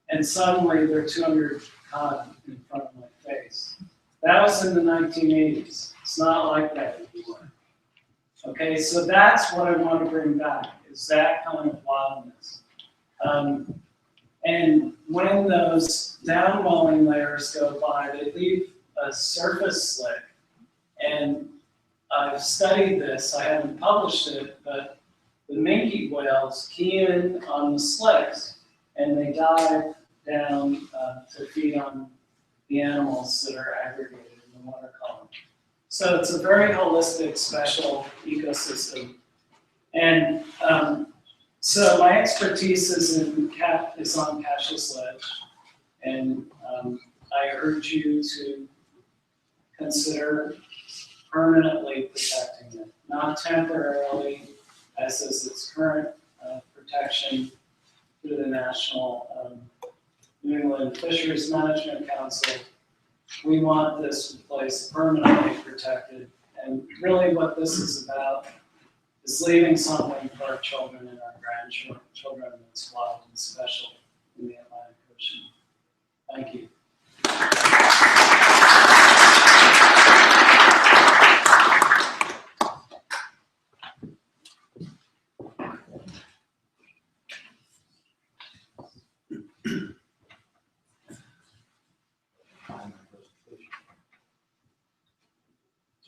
And suddenly there are 200 cod in front of my face. That was in the 1980s. It's not like that anymore. Okay, so that's what I want to bring back, is that kind of wildness. And when those downwelling layers go by, they leave a surface slick. And I've studied this, I haven't published it, but the minke whales key in on the slicks and they dive down to feed on the animals that are aggregated in the water column. So it's a very holistic, special ecosystem. And so my expertise is on Cassius Ledge, and I urge you to consider permanently protecting it, not temporarily, as is its current protection through the National New England Fisheries Management Council. We want this place permanently protected, and really what this is about is leaving something for our children and our grandchildren that's wild and special in the Atlantic Ocean. Thank you.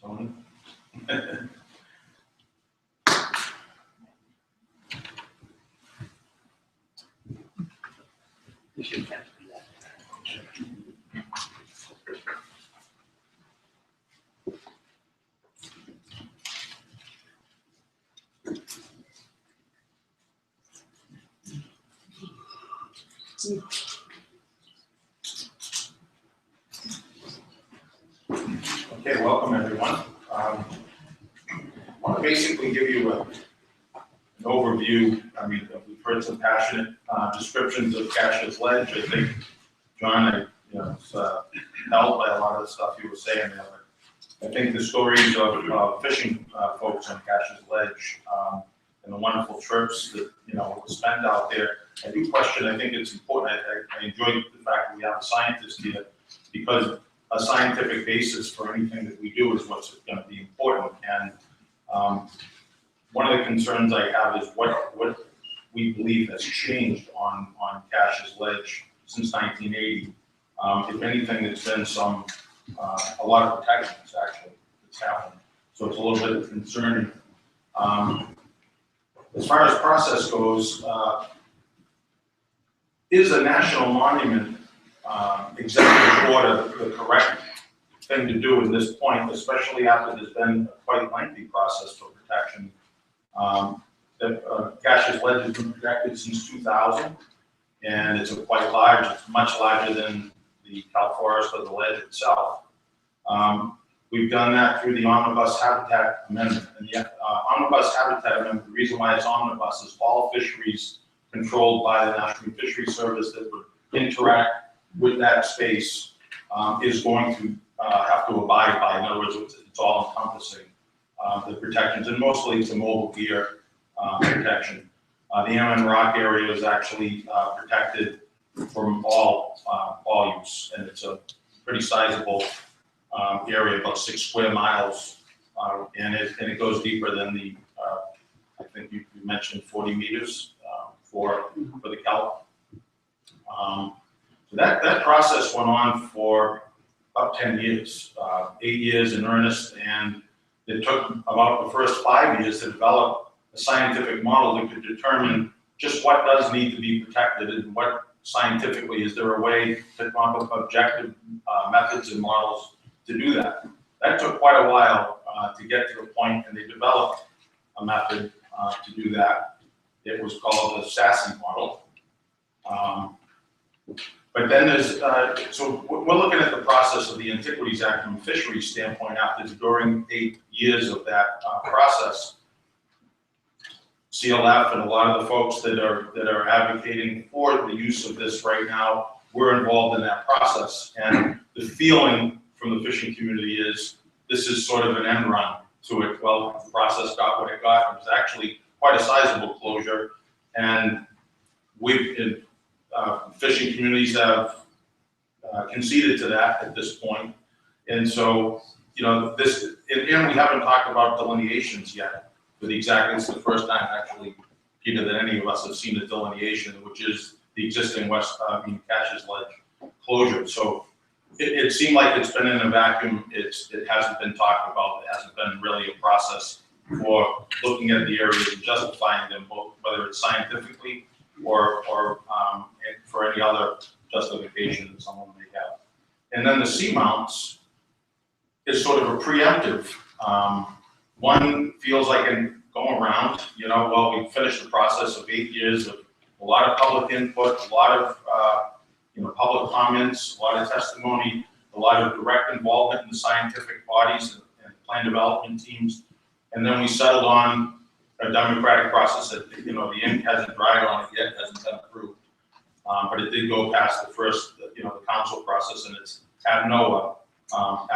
Tony? Okay, welcome everyone. I want to basically give you an overview. I mean, we've heard some passionate descriptions of Cassius Ledge. I think, John, was helped by a lot of the stuff you were saying there. But I think the stories of fishing folks on Cassius Ledge and the wonderful trips that were spent out there. I do question. I think it's important. I enjoy the fact that we have a scientist here, because a scientific basis for anything that we do is what's going to be important. And one of the concerns I have is what we believe has changed on Cassius Ledge since 1980. If anything, there's been a lot of protections actually that's happened. So it's a little bit concerning. As far as process goes, is a national monument executive order the correct thing to do at this point, especially after there's been a quite lengthy process for protection? Cassius Ledge has been protected since 2000, and it's quite large. It's much larger than the kelp forest or the ledge itself. We've done that through the Omnibus Habitat Amendment. And the Omnibus Habitat Amendment, the reason why it's omnibus is all fisheries controlled by the National Fisheries Service that would interact with that space is going to have to abide by. In other words, it's all encompassing the protections, and mostly it's a mobile gear protection. The MN Rock area is actually protected from all use, and it's a pretty sizable area, about 6 square miles, and it goes deeper than the I think you mentioned 40 meters for the kelp. So that process went on for about 10 years, 8 years in earnest, and it took about the first 5 years to develop a scientific model that could determine just what does need to be protected and what scientifically is there a way to come up with objective methods and models to do that. That took quite a while to get to the point, and they developed a method to do that. It was called the SASE model. But then there's, so we're looking at the process of the Antiquities Act from a fisheries standpoint after during 8 years of that process. CLF and a lot of the folks that are advocating for the use of this right now, we're involved in that process. And the feeling from the fishing community is this is sort of an end run to it. Well, the process got what it got. It was actually quite a sizable closure. And we've fishing communities have conceded to that at this point. And so, you know, this, and we haven't talked about delineations yet. But exactly, it's the first time actually, Peter, that any of us have seen a delineation, which is the existing Cash's Ledge closure. So it seemed like it's been in a vacuum. It hasn't been talked about. It hasn't been really a process for looking at the areas and justifying them, both whether it's scientifically or for any other justification that someone may have. And then the seamounts is sort of a preemptive. One feels like in going around, you know, well, we finished the process of 8 years of a lot of public input, a lot of public comments, a lot of testimony, a lot of direct involvement in the scientific bodies and plan development teams. And then we settled on a democratic process that, you know, the ink hasn't dried on it yet, hasn't been approved. But it did go past the first, the council process, and it's at NOAA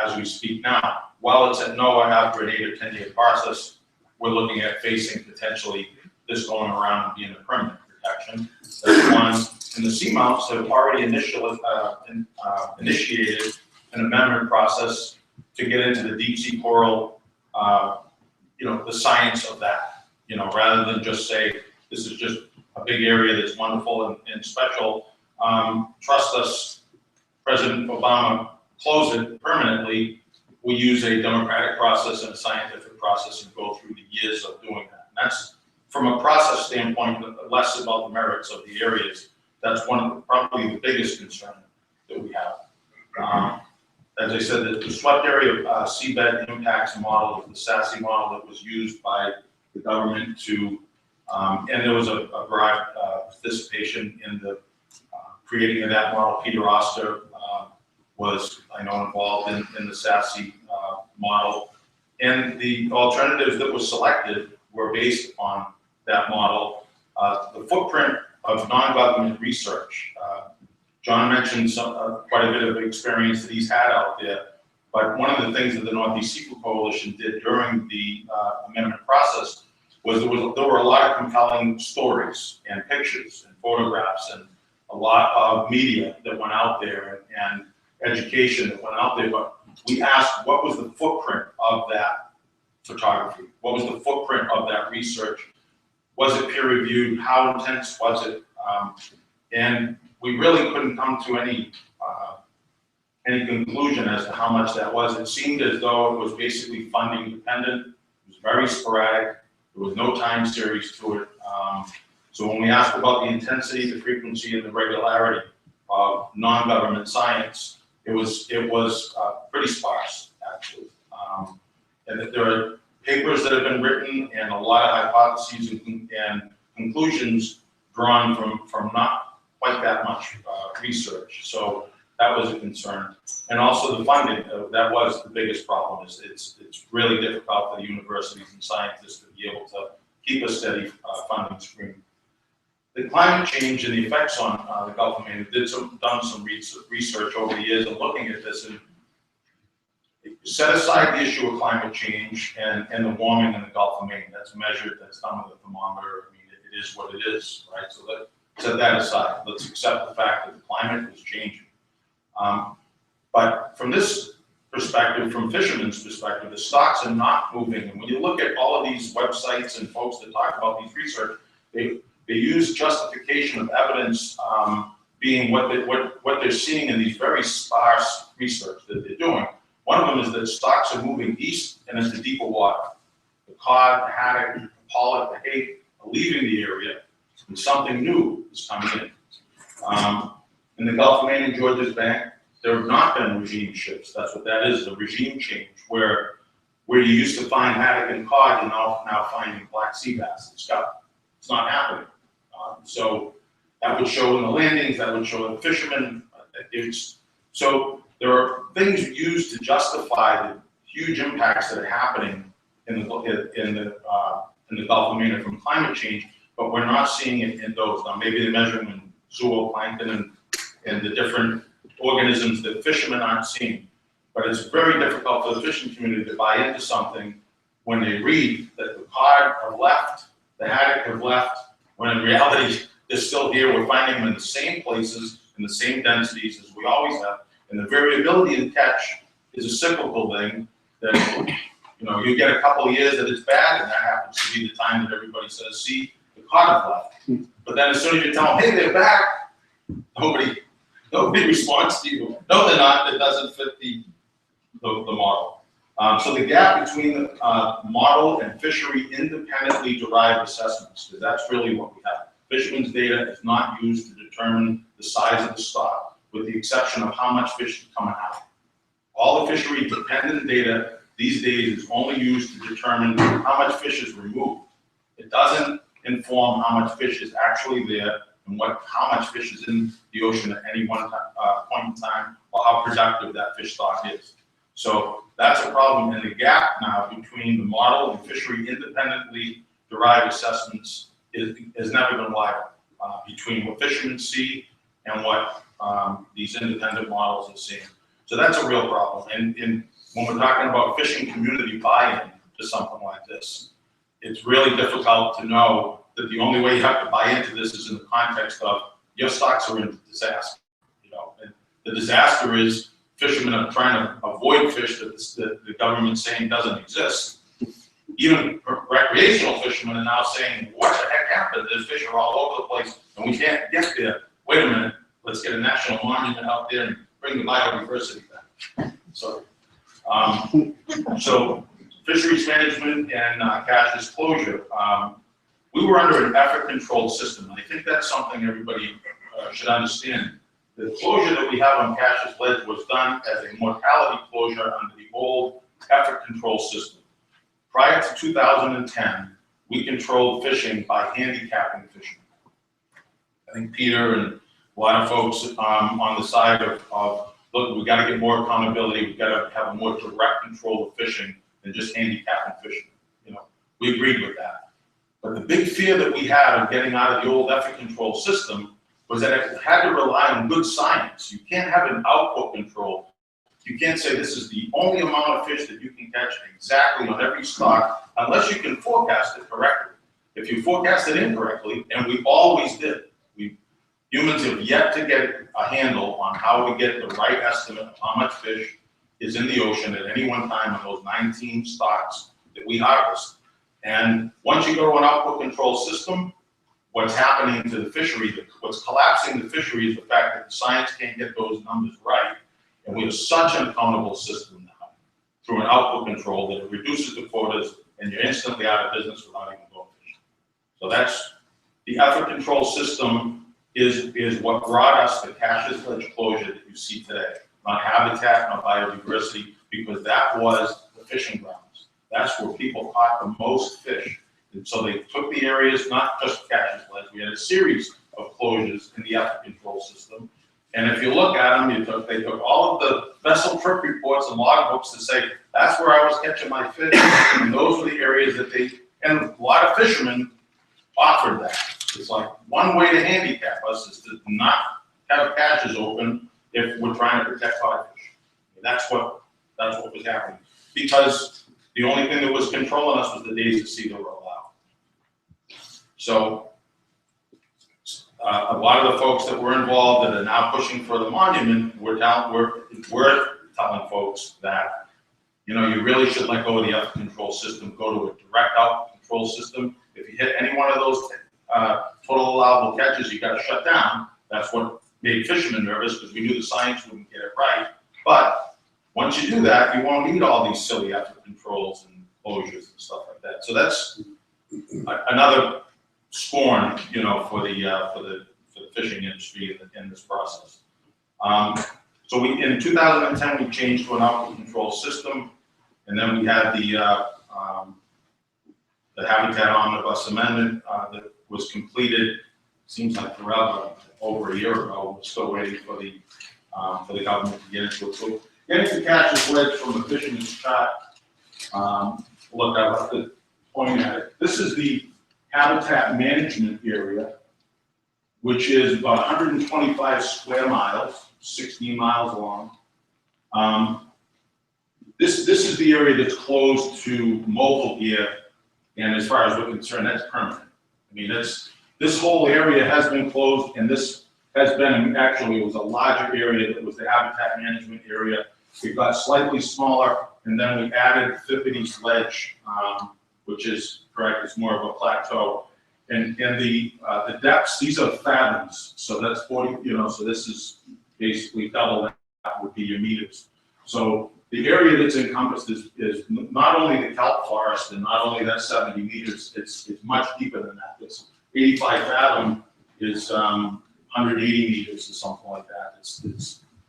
as we speak now. While it's at NOAA after an 8 or 10 year process, we're looking at facing potentially this going around and being a permanent protection. That's one. And the seamounts have already initiated an amendment process to get into the deep sea coral, the science of that, rather than just say, this is just a big area that's wonderful and special. Trust us, President Obama closed it permanently. We use a democratic process and a scientific process and go through the years of doing that. And that's, from a process standpoint, less about the merits of the areas. That's probably the biggest concern that we have. As I said, the swept area seabed impacts model, the SASE model that was used by the government to, and there was a broad participation in the creating of that model. Peter Oster was, I know, involved in the SASE model. And the alternatives that were selected were based on that model. The footprint of non-government research. John mentioned quite a bit of experience that he's had out there, but one of the things that the Northeast Seafood Coalition did during the amendment process was there were a lot of compelling stories and pictures and photographs and a lot of media that went out there and education that went out there, but we asked what was the footprint of that photography? What was the footprint of that research? Was it peer reviewed? How intense was it? And we really couldn't come to any conclusion as to how much that was. It seemed as though it was basically funding dependent. It was very sporadic. There was no time series to it. So when we asked about the intensity, the frequency, and the regularity of non-government science, it was pretty sparse, actually. And that there are papers that have been written and a lot of hypotheses and conclusions drawn from not quite that much research. So that was a concern. And also the funding, that was the biggest problem. It's really difficult for the universities and scientists to be able to keep a steady funding stream. The climate change and the effects on the Gulf of Maine, done some research over the years and looking at this, and set aside the issue of climate change and the warming in the Gulf of Maine. That's measured, that's done with a thermometer. I mean, it is what it is, right? So let's set that aside. Let's accept the fact that the climate is changing. But from this perspective, from fishermen's perspective, the stocks are not moving. And when you look at all of these websites and folks that talk about these research, they use justification of evidence being what they're seeing in these very sparse research that they're doing. One of them is that stocks are moving east and into deeper water. The cod, the haddock, the pollock, the hake are leaving the area, and something new is coming in. In the Gulf of Maine and Georges Bank, there have not been regime shifts. That's what that is, a regime change, where you used to find haddock and cod, you're now finding black sea bass and stuff. It's not happening. So that would show in the landings, that would show in the fishermen. So there are things used to justify the huge impacts that are happening in the Gulf of Maine from climate change, but we're not seeing it in those. Now maybe they're measuring in zooplankton and the different organisms that fishermen aren't seeing. But it's very difficult for the fishing community to buy into something when they read that the cod have left, the haddock have left, when in reality they're still here. We're finding them in the same places, in the same densities as we always have. And the variability in catch is a cyclical thing that, you get a couple of years that it's bad, and that happens to be the time that everybody says, see, the cod have left. But then as soon as you tell them, hey, they're back, nobody responds to you. No, they're not. It doesn't fit the model. So the gap between the model and fishery independently derived assessments, because that's really what we have. Fishermen's data is not used to determine the size of the stock, with the exception of how much fish is coming out. All the fishery dependent data these days is only used to determine how much fish is removed. It doesn't inform how much fish is actually there and how much fish is in the ocean at any one point in time, or how productive that fish stock is. So that's a problem, and the gap now between the model and fishery independently derived assessments has never been wider between what fishermen see and what these independent models are seeing. So that's a real problem. And when we're talking about fishing community buy-in to something like this, it's really difficult to know that the only way you have to buy into this is in the context of your stocks are in disaster. And the disaster is fishermen are trying to avoid fish that the government's saying doesn't exist. Even recreational fishermen are now saying, what the heck happened? There's fish are all over the place and we can't get there. Wait a minute, let's get a national monument out there and bring the biodiversity back. So fisheries management and cash disclosure. We were under an effort control system, and I think that's something everybody should understand. The closure that we have on Cash's Ledge was done as a mortality closure under the old effort control system. Prior to 2010, we controlled fishing by handicapping fishing. I think Peter and a lot of folks on the side of look, we got to get more accountability. We got to have a more direct control of fishing than just handicapping fishing. We agreed with that. But the big fear that we had of getting out of the old effort control system was that it had to rely on good science. You can't have an output control. You can't say this is the only amount of fish that you can catch exactly on every stock unless you can forecast it correctly. If you forecast it incorrectly, and we always did, humans have yet to get a handle on how to get the right estimate of how much fish is in the ocean at any one time on those 19 stocks that we harvest. And once you go to an output control system, what's happening to the fishery, what's collapsing the fishery is the fact that the science can't get those numbers right. And we have such an accountable system now through an output control that it reduces the quotas and you're instantly out of business without even going fishing. So that's the effort control system is what brought us the Cash's Ledge closure that you see today. Not habitat, not biodiversity, because that was the fishing grounds. That's where people caught the most fish. And so they took the areas, not just Cash's Ledge, we had a series of closures in the effort control system. And if you look at them, they took all of the vessel trip reports and log books to say, that's where I was catching my fish. And those were the areas that and a lot of fishermen offered that. It's like one way to handicap us is to not have caches open if we're trying to protect codfish. That's what was happening. Because the only thing that was controlling us was the days to sea that were allowed. So a lot of the folks that were involved that are now pushing for the monument, we're telling folks that you really should let go of the effort control system, go to a direct output control system. If you hit any one of those total allowable catches, you got to shut down. That's what made fishermen nervous because we knew the science wouldn't get it right. But once you do that, you won't need all these silly effort controls and closures and stuff like that. So that's another scorn, you know, for the fishing industry in this process. So in 2010 we changed to an output control system, and then we had the Habitat Omnibus Amendment that was completed. Seems like forever, over a year ago. We're still waiting for the government to get into it. So getting to catch wedge from the fisherman's chart. Look, I left to point at it. This is the habitat management area, which is about 125 square miles, 16 miles long. This is the area that's closed to mobile gear, and as far as we're concerned, that's permanent. I mean, this whole area has been closed, and this has been, actually, it was a larger area that was the habitat management area. It got slightly smaller, and then we added Fippity's Ledge, which is correct, it's more of a plateau. And the depths, these are fathoms, so that's 40, you know, so this is basically double that would be your meters. So the area that's encompassed is not only the kelp forest and not only that 70 meters, it's much deeper than that. It's 85 fathom is 180 meters or something like that.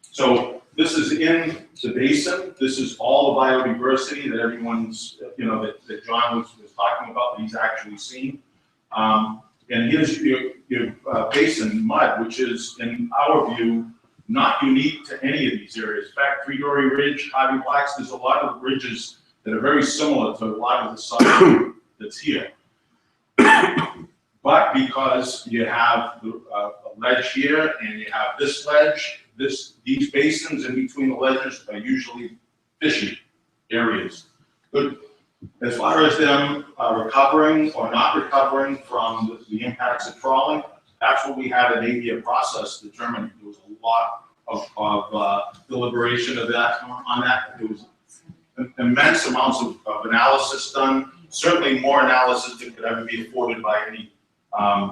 So this is in the basin. This is all the biodiversity that everyone's, you know, that John was talking about, that he's actually seen. And here's your basin mud, which is, in our view, not unique to any of these areas. In fact, Three Dory Ridge, Harvey Blacks, there's a lot of ridges that are very similar to a lot of the stuff that's here. But because you have a ledge here and you have this ledge, these basins in between the ledges are usually fishing areas. But as far as them recovering or not recovering from the impacts of trawling, that's what we had an 8-year process determining. There was a lot of deliberation of that on that. There was immense amounts of analysis done, certainly more analysis than could ever be afforded by any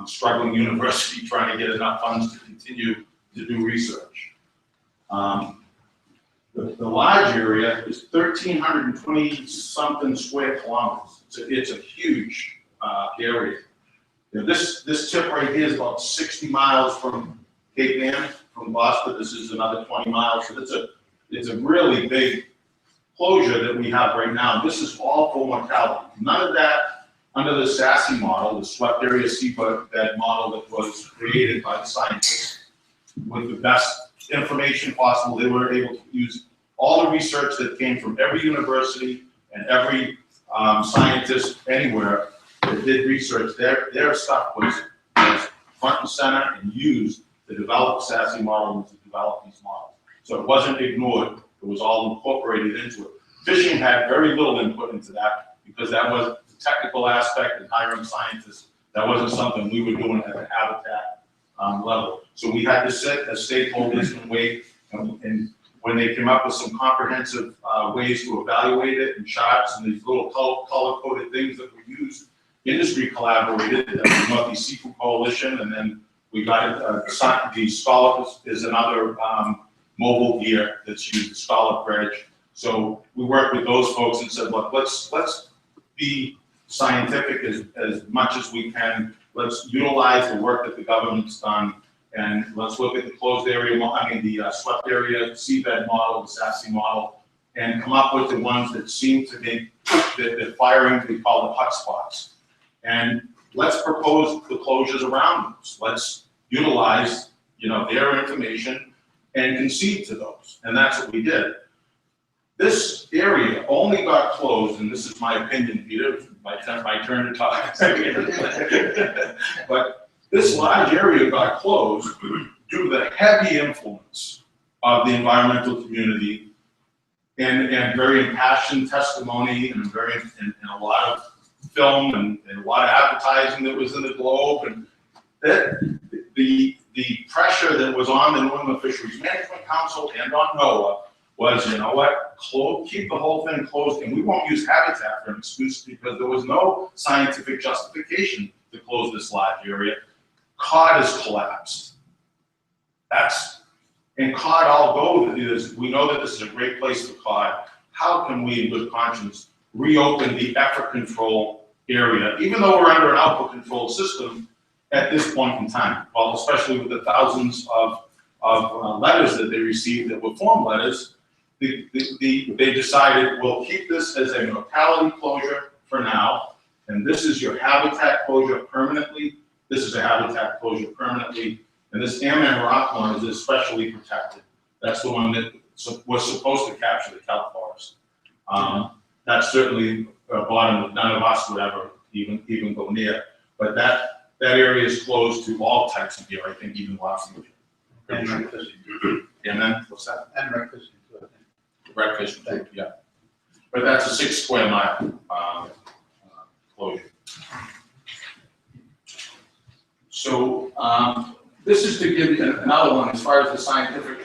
struggling university trying to get enough funds to continue to do research. The large area is 1,320 something square kilometers. It's a huge area. You know, this tip right here is about 60 miles from Cape Ann, from Gloucester. This is another 20 miles. So it's a really big closure that we have right now. This is all for mortality. None of that under the SASE model, the swept area seabed model that was created by the scientists with the best information possible. They were able to use all the research that came from every university and every scientist anywhere that did research. Their stuff was front and center and used to develop the SASE model and to develop these models. So it wasn't ignored, it was all incorporated into it. Fishing had very little input into that because that was the technical aspect and hiring scientists. That wasn't something we were doing at the habitat level. So we had to sit as stakeholders and wait, and when they came up with some comprehensive ways to evaluate it and charts and these little color-coded things that we used, industry collaborated, the Northeast Seafood Coalition, and then we got the Scallop is another mobile gear that's used, the Scallop Dredge. So we worked with those folks and said, look, let's be scientific as much as we can. Let's utilize the work that the government's done, and let's look at the closed area, the swept area seabed model, the SASE model, and come up with the ones that seem to be the firing, we call the hotspots. And let's propose the closures around those. Let's utilize, their information and concede to those. And that's what we did. This area only got closed, and this is my opinion, Peter, my turn to talk. But this large area got closed due to the heavy influence of the environmental community and very impassioned testimony and a lot of film and a lot of advertising that was in the Globe, and that the pressure that was on the New England Fisheries Management Council and on NOAA was, keep the whole thing closed, and we won't use habitat for an excuse because there was no scientific justification to close this large area. Cod has collapsed. And cod all go with this. We know that this is a great place for cod. How can we, in good conscience, reopen the effort control area, even though we're under an output control system at this point in time? Well, especially with the thousands of letters that they received that were form letters, they decided we'll keep this as a mortality closure for now, and this is your habitat closure permanently. This is a habitat closure permanently, and this Ammon rock one is especially protected. That's the one that was supposed to capture the kelp forest. That's certainly a bottom that none of us would ever even go near. But that area is closed to all types of deer, I think, even lobster. And red fishing. And then, what's that? And red fishing too, I think. Red fishing, too, yeah. But that's a 6 square mile closure. So this is to give you another one as far as the scientific,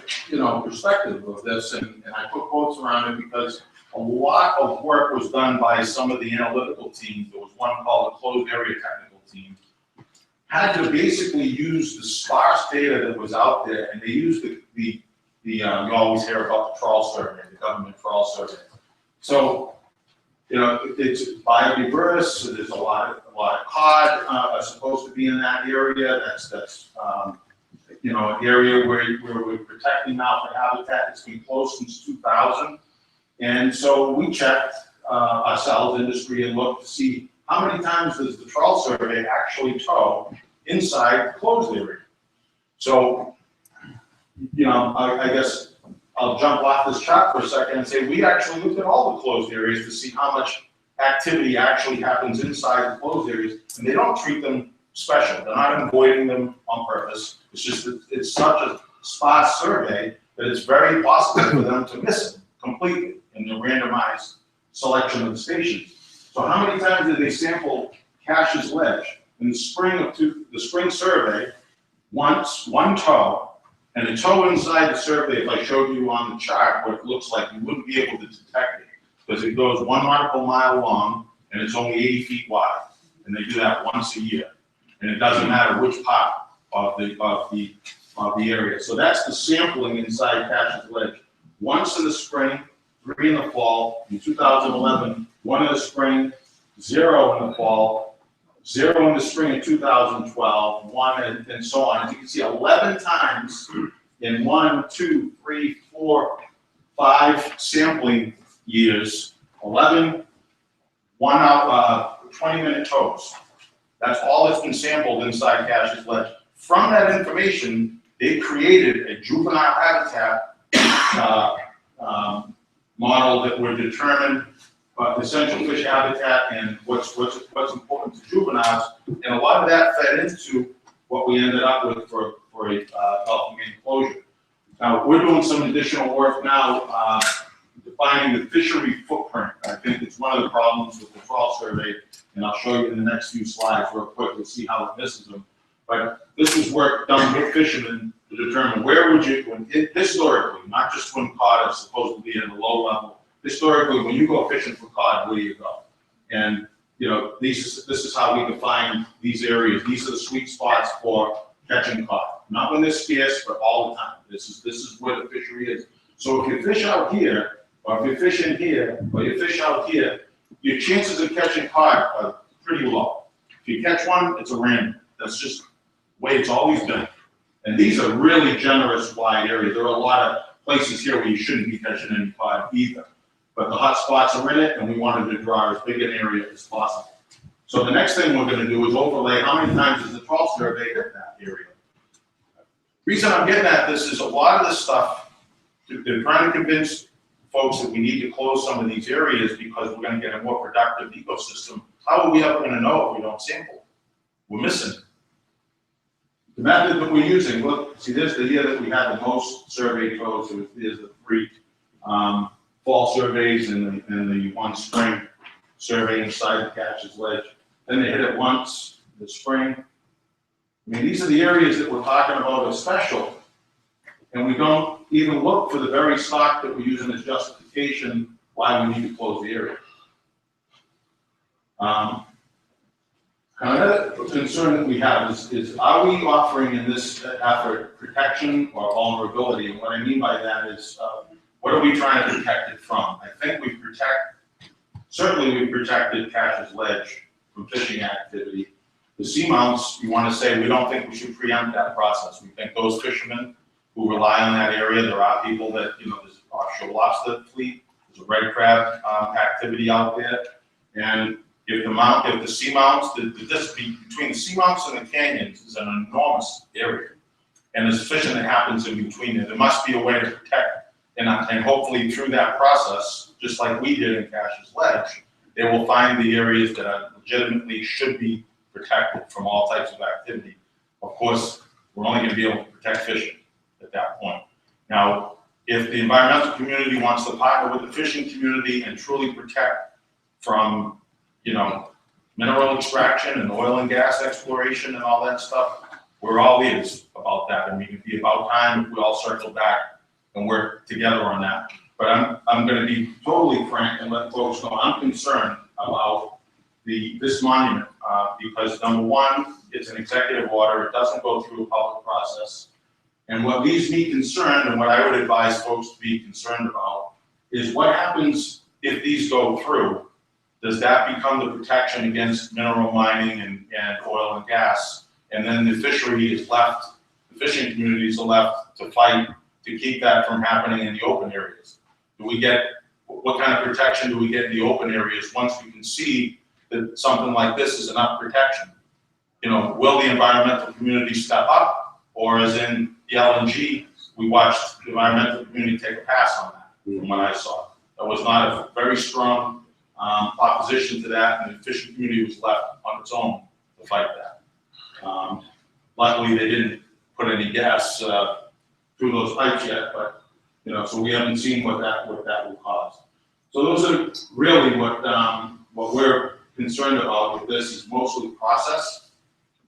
perspective of this, and I put quotes around it because a lot of work was done by some of the analytical teams. There was one called the closed area technical team. Had to basically use the sparse data that was out there, and they used you always hear about the trawl survey, the government trawl survey. So, it's biodiverse. So there's a lot of cod are supposed to be in that area. That's an area where we're protecting now for habitat. It's been closed since 2000, and so we checked ourselves, industry, and looked to see how many times does the trawl survey actually tow inside the closed area. So, I guess I'll jump off this chart for a second and say we actually looked at all the closed areas to see how much activity actually happens inside the closed areas, and they don't treat them special. They're not avoiding them on purpose. It's just that it's such a sparse survey that it's very possible for them to miss it completely in the randomized selection of the stations. So how many times did they sample Cash's Ledge? In the spring survey, once, one tow, and the tow inside the survey, if I showed you on the chart what it looks like, you wouldn't be able to detect it because it goes 1 nautical mile long and it's only 80 feet wide. And they do that once a year. And it doesn't matter which part of the area. So that's the sampling inside Cash's Ledge. Once in the spring, 3 in the fall. In 2011, 1 in the spring, 0 in the fall, 0 in the spring of 2012, 1 and so on. As you can see, 11 times in 1, 2, 3, 4, 5 sampling years, 11 20-minute tows. That's all that's been sampled inside Cash's Ledge. From that information, they created a juvenile habitat model that would determine essential fish habitat and what's important to juveniles, and a lot of that fed into what we ended up with for a Gulf of Maine closure. Now we're doing some additional work now defining the fishery footprint. I think it's one of the problems with the trawl survey, and I'll show you in the next few slides real quick. You'll see how it misses them. But this is work done with fishermen to determine where would you, historically, not just when cod is supposed to be at a low level. Historically, when you go fishing for cod, where do you go? And this is how we define these areas. These are the sweet spots for catching cod. Not when they're scarce, but all the time. This is where the fishery is. So if you fish out here, or if you fish in here, or you fish out here, your chances of catching cod are pretty low. If you catch one, it's a random. That's just the way it's always been. And these are really generous wide areas. There are a lot of places here where you shouldn't be catching any cod either. But the hot spots are in it, and we wanted to draw as big an area as possible. So the next thing we're going to do is overlay how many times does the trawl survey hit that area. Reason I'm getting at this is a lot of this stuff, they're trying to convince folks that we need to close some of these areas because we're going to get a more productive ecosystem. How are we ever going to know if we don't sample? We're missing. The method that we're using, look, see, there's the year that we had the most survey tows. There's the 3 fall surveys and the 1 spring survey inside the Cash's Ledge. Then they hit it once, the spring. I mean, these are the areas that we're talking about as special. And we don't even look for the very stock that we're using as justification why we need to close the area. The concern that we have is are we offering in this effort protection or vulnerability? And what I mean by that is, what are we trying to protect it from? I think certainly we've protected Cash's Ledge from fishing activity. The seamounts, you want to say, we don't think we should preempt that process. We think those fishermen who rely on that area, there are people that, there's an offshore lobster fleet, there's a red crab activity out there. And if the seamounts, the distance between the seamounts and the canyons is an enormous area. And there's fishing that happens in between there. There must be a way to protect, and hopefully through that process, just like we did in Cash's Ledge, they will find the areas that are legitimately should be protected from all types of activity. Of course, we're only going to be able to protect fishing at that point. Now, if the environmental community wants to partner with the fishing community and truly protect from, mineral extraction and oil and gas exploration and all that stuff, we're all ears about that. I mean, it'd be about time if we all circle back and work together on that. But I'm going to be totally frank and let folks know I'm concerned about this monument because number one, it's an executive order. It doesn't go through a public process. And what leaves me concerned, and what I would advise folks to be concerned about, is what happens if these go through. Does that become the protection against mineral mining and oil and gas? And then the fishery is left, the fishing communities are left to fight to keep that from happening in the open areas. What kind of protection do we get in the open areas once we can see that something like this is enough protection? Will the environmental community step up? Or as in the LNG, we watched the environmental community take a pass on that from what I saw. There was not a very strong opposition to that, and the fishing community was left on its own to fight that. Luckily, they didn't put any gas through those pipes yet, but so we haven't seen what that will cause. So those are really what we're concerned about with this is mostly process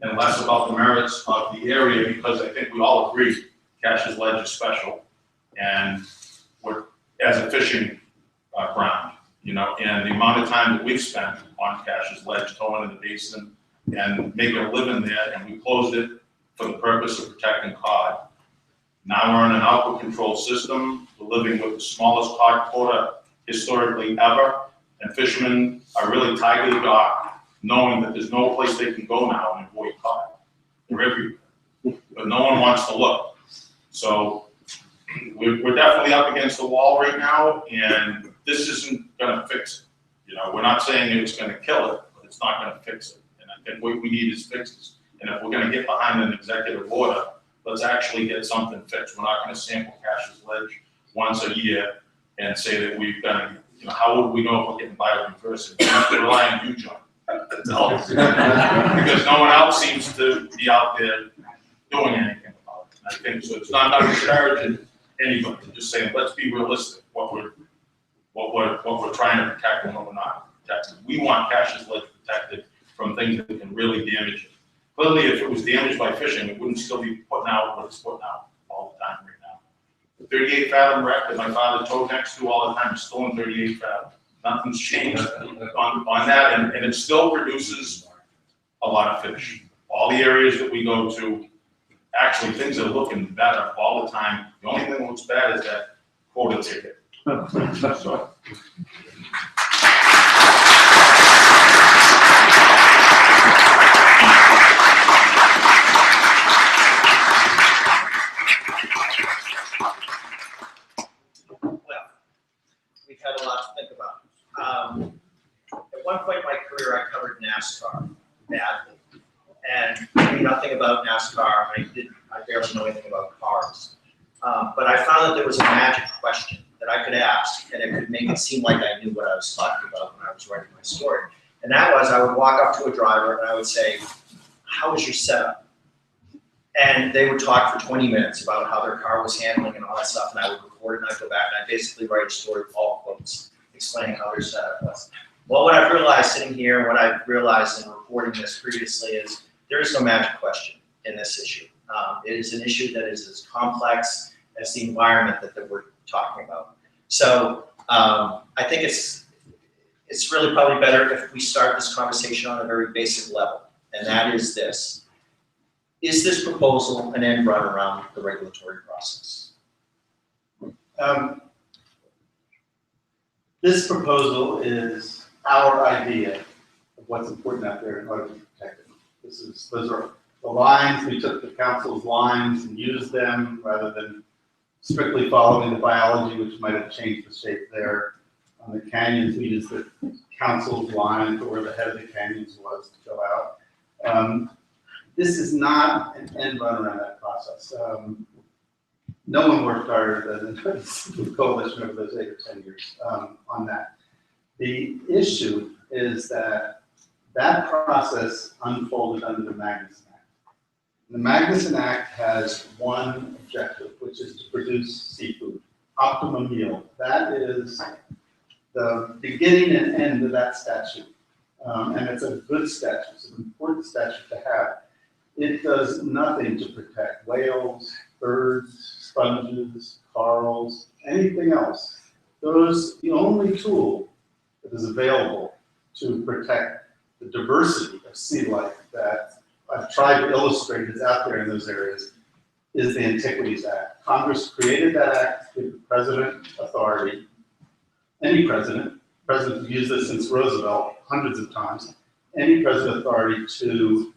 and less about the merits of the area, because I think we all agree Cash's Ledge is special, and we're as a fishing ground. And the amount of time that we've spent on Cash's Ledge, towing in the basin and making a living there, and we closed it for the purpose of protecting cod. Now we're in an aqua control system. We're living with the smallest cod quota historically ever, and fishermen are really tied to the dock, knowing that there's no place they can go now and avoid cod. They're everywhere, but no one wants to look. So we're definitely up against the wall right now, and this isn't going to fix it. We're not saying it's going to kill it, but it's not going to fix it. And I think what we need is fixes. And if we're going to get behind an executive order, let's actually get something fixed. We're not going to sample Cash's Ledge once a year and say that we've done, how would we know if we're getting biodiversity? We have to rely on you, John. Because no one else seems to be out there doing anything about it. And I think so. It's not disparaging anybody. Just saying, let's be realistic. What we're trying to protect and what we're not protecting. We want Cash's Ledge protected from things that can really damage it. Clearly, if it was damaged by fishing, it wouldn't still be putting out what it's putting out all the time right now. The 38 fathom wreck that my father towed next to all the time is still in 38 fathom. Nothing's changed on that, and it still produces a lot of fish. All the areas that we go to, actually things are looking better all the time. The only thing that looks bad is that quota ticket. So. Had a lot to think about. At one point in my career, I covered NASCAR badly, and I knew nothing about NASCAR. I barely know anything about cars, but I found that there was a magic question that I could ask, and it could make it seem like I knew what I was talking about when I was writing my story. And that was, I would walk up to a driver and I would say, "How is your setup?" And they would talk for 20 minutes about how their car was handling and all that stuff, and I would record it, and I'd go back, and I'd basically write a story with all quotes, explaining how their setup was. Well, what I've realized sitting here, and what I've realized in reporting this previously is there is no magic question in this issue. It is an issue that is as complex as the environment that we're talking about. So I think it's really probably better if we start this conversation on a very basic level. and that is this. Is this proposal an end run around the regulatory process? This proposal is our idea of what's important out there in order to protect it. Those are the lines, we took the council's lines and used them rather than strictly following the biology, which might have changed the shape there. On the canyons, we used the council's line for where the head of the canyons was to go out. This is not an end run around that process. No one worked harder than the coalition over those 8 or 10 years on that. The issue is that that process unfolded under the Magnuson Act. The Magnuson Act has one objective, which is to produce seafood, optimum yield. That is the beginning and end of that statute. And it's a good statute, it's an important statute to have. It does nothing to protect whales, birds, sponges, corals, anything else. The only tool that is available to protect the diversity of sea life that I've tried to illustrate is out there in those areas is the Antiquities Act. Congress created that act to give the president authority, any president has used this since Roosevelt hundreds of times, any president authority to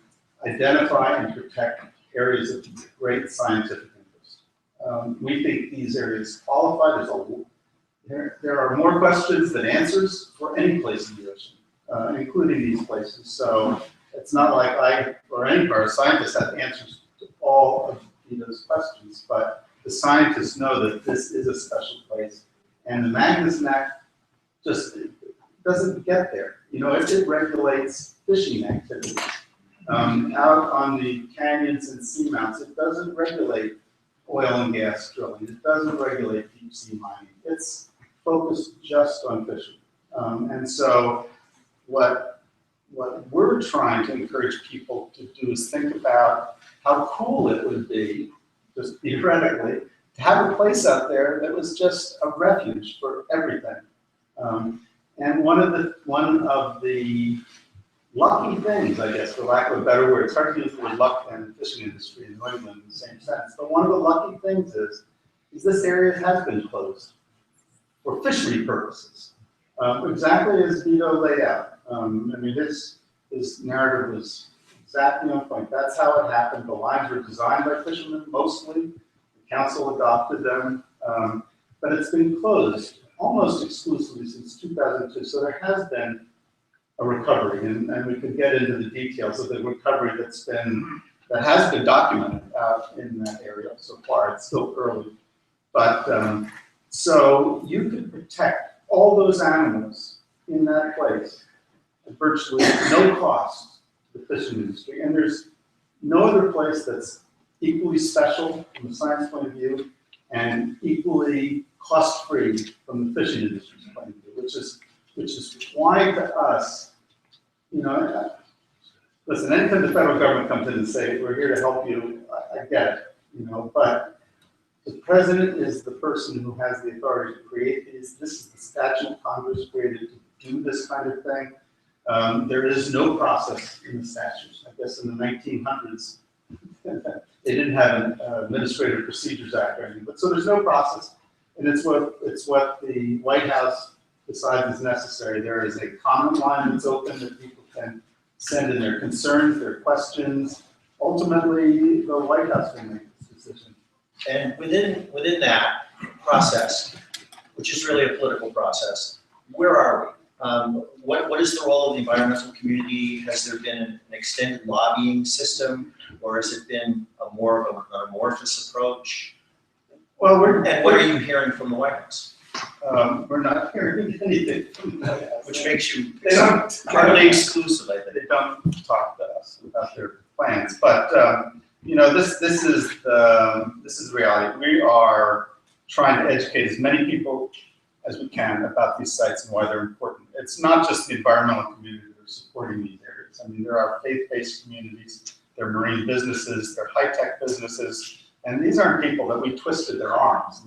identify and protect areas of great scientific interest. We think these areas qualify. There are more questions than answers for any place in the ocean, including these places. So it's not like I or any of our scientists have answers to all of those questions, but the scientists know that this is a special place. And the Magnuson Act just doesn't get there. It regulates fishing activities. Out on the canyons and seamounts, it doesn't regulate oil and gas drilling. It doesn't regulate deep sea mining. It's focused just on fishing. And so what we're trying to encourage people to do is think about how cool it would be, just theoretically, to have a place out there that was just a refuge for everything. And one of the lucky things, I guess, for lack of a better word, it's hard to use the word luck in the fishing industry in New England in the same sense, but one of the lucky things is this area has been closed for fishery purposes, exactly as Vito laid out. His narrative was exactly on point. That's how it happened. The lines were designed by fishermen mostly. The council adopted them, but it's been closed almost exclusively since 2002. So there has been a recovery, and we can get into the details of the recovery that has been documented out in that area so far. It's still early, but so you can protect all those animals in that place at virtually no cost to the fishing industry. And there's no other place that's equally special from a science point of view and equally cost-free from the fishing industry's point of view, which is why to us, listen, anytime the federal government comes in and say, we're here to help you, I get it, but the president is the person who has the authority to create these. This is the statute Congress created to do this kind of thing. There is no process in the statutes. I guess in the 1900s, they didn't have an Administrative Procedures Act or anything, but so there's no process. And it's what the White House decides is necessary. There is a comment line that's open that people can send in their concerns, their questions. Ultimately, the White House will make this decision. And within that process, which is really a political process, where are we? What is the role of the environmental community? Has there been an extended lobbying system, or has it been a more of an amorphous approach? Well, and what are you hearing from the White House? We're not hearing anything from the White House. Which makes you they don't fairly exclusive, I think. They don't talk to us about their plans, but this is reality. We are trying to educate as many people as we can about these sites and why they're important. It's not just the environmental community that are supporting these areas. There are faith-based communities, there are marine businesses, there are high-tech businesses, and these aren't people that we twisted their arms.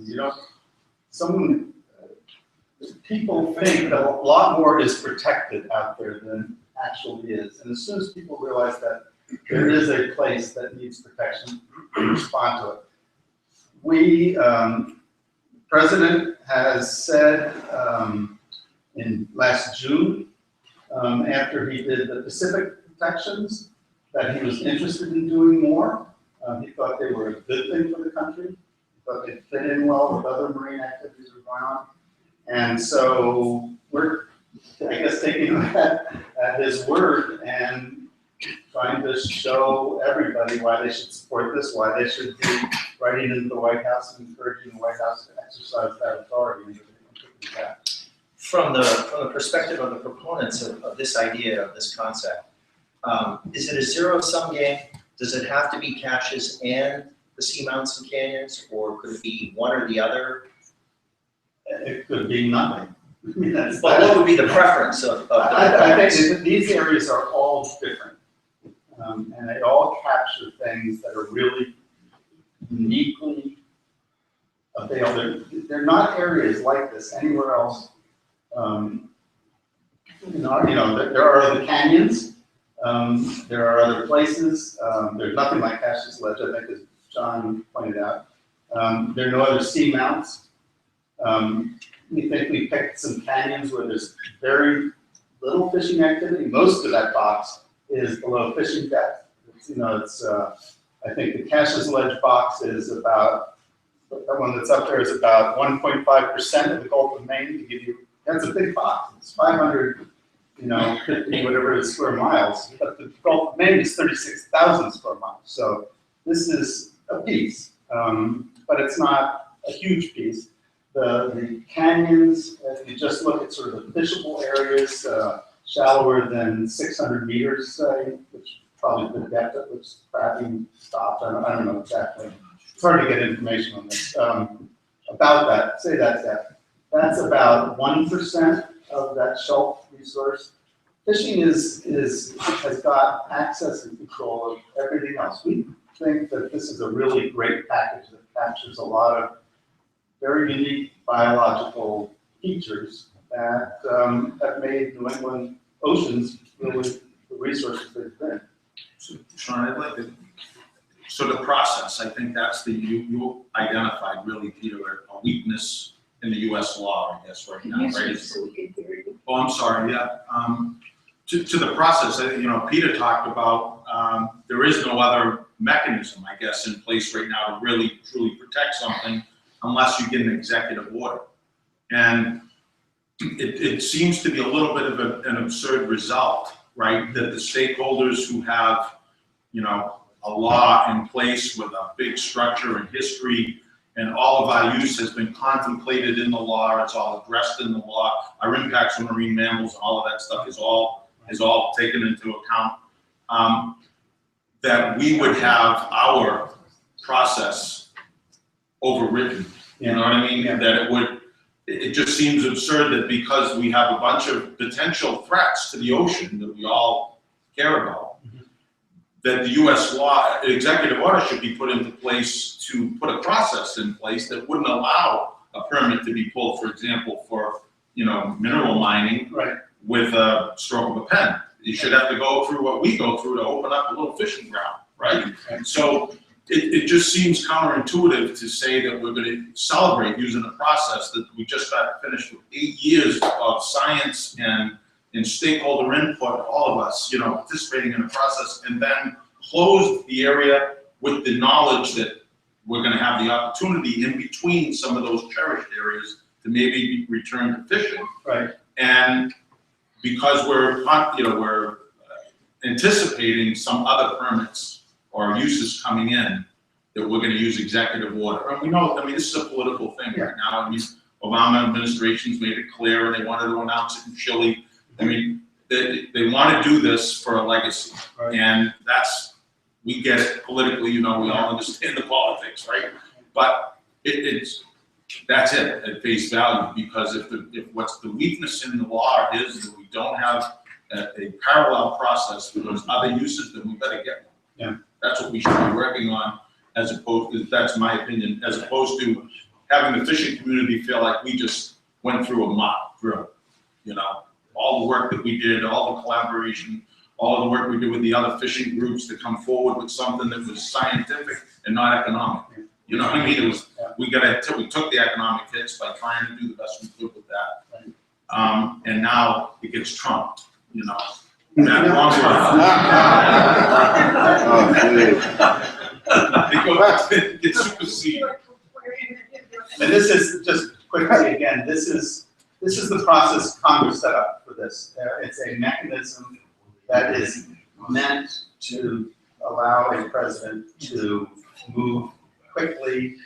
People think that a lot more is protected out there than actually is. And as soon as people realize that there is a place that needs protection, we respond to it. We, President has said in last June, after he did the Pacific protections, that he was interested in doing more. He thought they were a good thing for the country. He thought they fit in well with other marine activities that are going on. And so we're, I guess, taking that at his word and trying to show everybody why they should support this, why they should be writing into the White House and encouraging the White House to exercise that authority. From the perspective of the proponents of this idea, of this concept, is it a zero-sum game? Does it have to be caches and the seamounts and canyons, or could it be one or the other? It could be nothing. I mean, But what would be the preference of the I think that these areas are all different. And they all capture things that are really uniquely available. They're not areas like this anywhere else. There are the canyons. There are other places. There's nothing like Cassius Ledge, I think, as John pointed out. There are no other seamounts. We think we picked some canyons where there's very little fishing activity. Most of that box is below fishing depth. I think the Cassius Ledge box is about, that one that's up there is about 1.5% of the Gulf of Maine, to give you, that's a big box. It's 500, 50, whatever it is, square miles. But the Gulf of Maine is 36,000 square miles. So this is a piece, but it's not a huge piece. The canyons, if you just look at sort of the fishable areas, shallower than 600 meters, say, which probably the depth at which crabbing stopped. I don't know exactly. It's hard to get information on this. About that, say that depth. That's about 1% of that shelf resource. Fishing has got access and control of everything else. We think that this is a really great package that captures a lot of very unique biological features that have made New England oceans really the resources they've been. So, Sean, I'd like to, so the process, I think that's you identified really, Peter, a weakness in the US law, I guess, right now, right? Oh, I'm sorry, yeah. To the process, Peter talked about, there is no other mechanism, I guess, in place right now to really, truly protect something unless you get an executive order. And it seems to be a little bit of an absurd result, right? That the stakeholders who have, a law in place with a big structure and history, and all of our use has been contemplated in the law, it's all addressed in the law, our impacts on marine mammals and all of that stuff is all taken into account, that we would have our process overwritten. You know what I mean? Yeah. That it just seems absurd that because we have a bunch of potential threats to the ocean that we all care about, that the US law, executive order should be put into place to put a process in place that wouldn't allow a permit to be pulled, for example, for, mineral mining with a stroke of a pen. You should have to go through what we go through to open up a little fishing ground, right? And so it just seems counterintuitive to say that we're going to celebrate using a process that we just got finished with 8 years of science and stakeholder input, all of us, participating in the process, and then close the area with the knowledge that we're going to have the opportunity in between some of those cherished areas to maybe return to fishing. Right. And because we're anticipating some other permits or uses coming in, that we're going to use executive order. And we know, this is a political thing right now. Obama administration's made it clear, and they wanted to announce it in Shelley. They want to do this for a legacy, and we get it politically. We all understand the politics, right? But that's it at face value, because if what's the weakness in the law is that we don't have a parallel process for those other uses, then we better get one. Yeah. That's what we should be working on, as opposed to, that's my opinion, as opposed to having the fishing community feel like we just went through a mock drill, all the work that we did, all the collaboration, all the work we did with the other fishing groups to come forward with something that was scientific and not economic. You know what I mean? It was, we took the economic hits by trying to do the best we could with that. And now it gets trumped, you know. That long run. It gets superseded. And this is, just quickly again, this is the process Congress set up for this. It's a mechanism that is meant to allow a president to move quickly,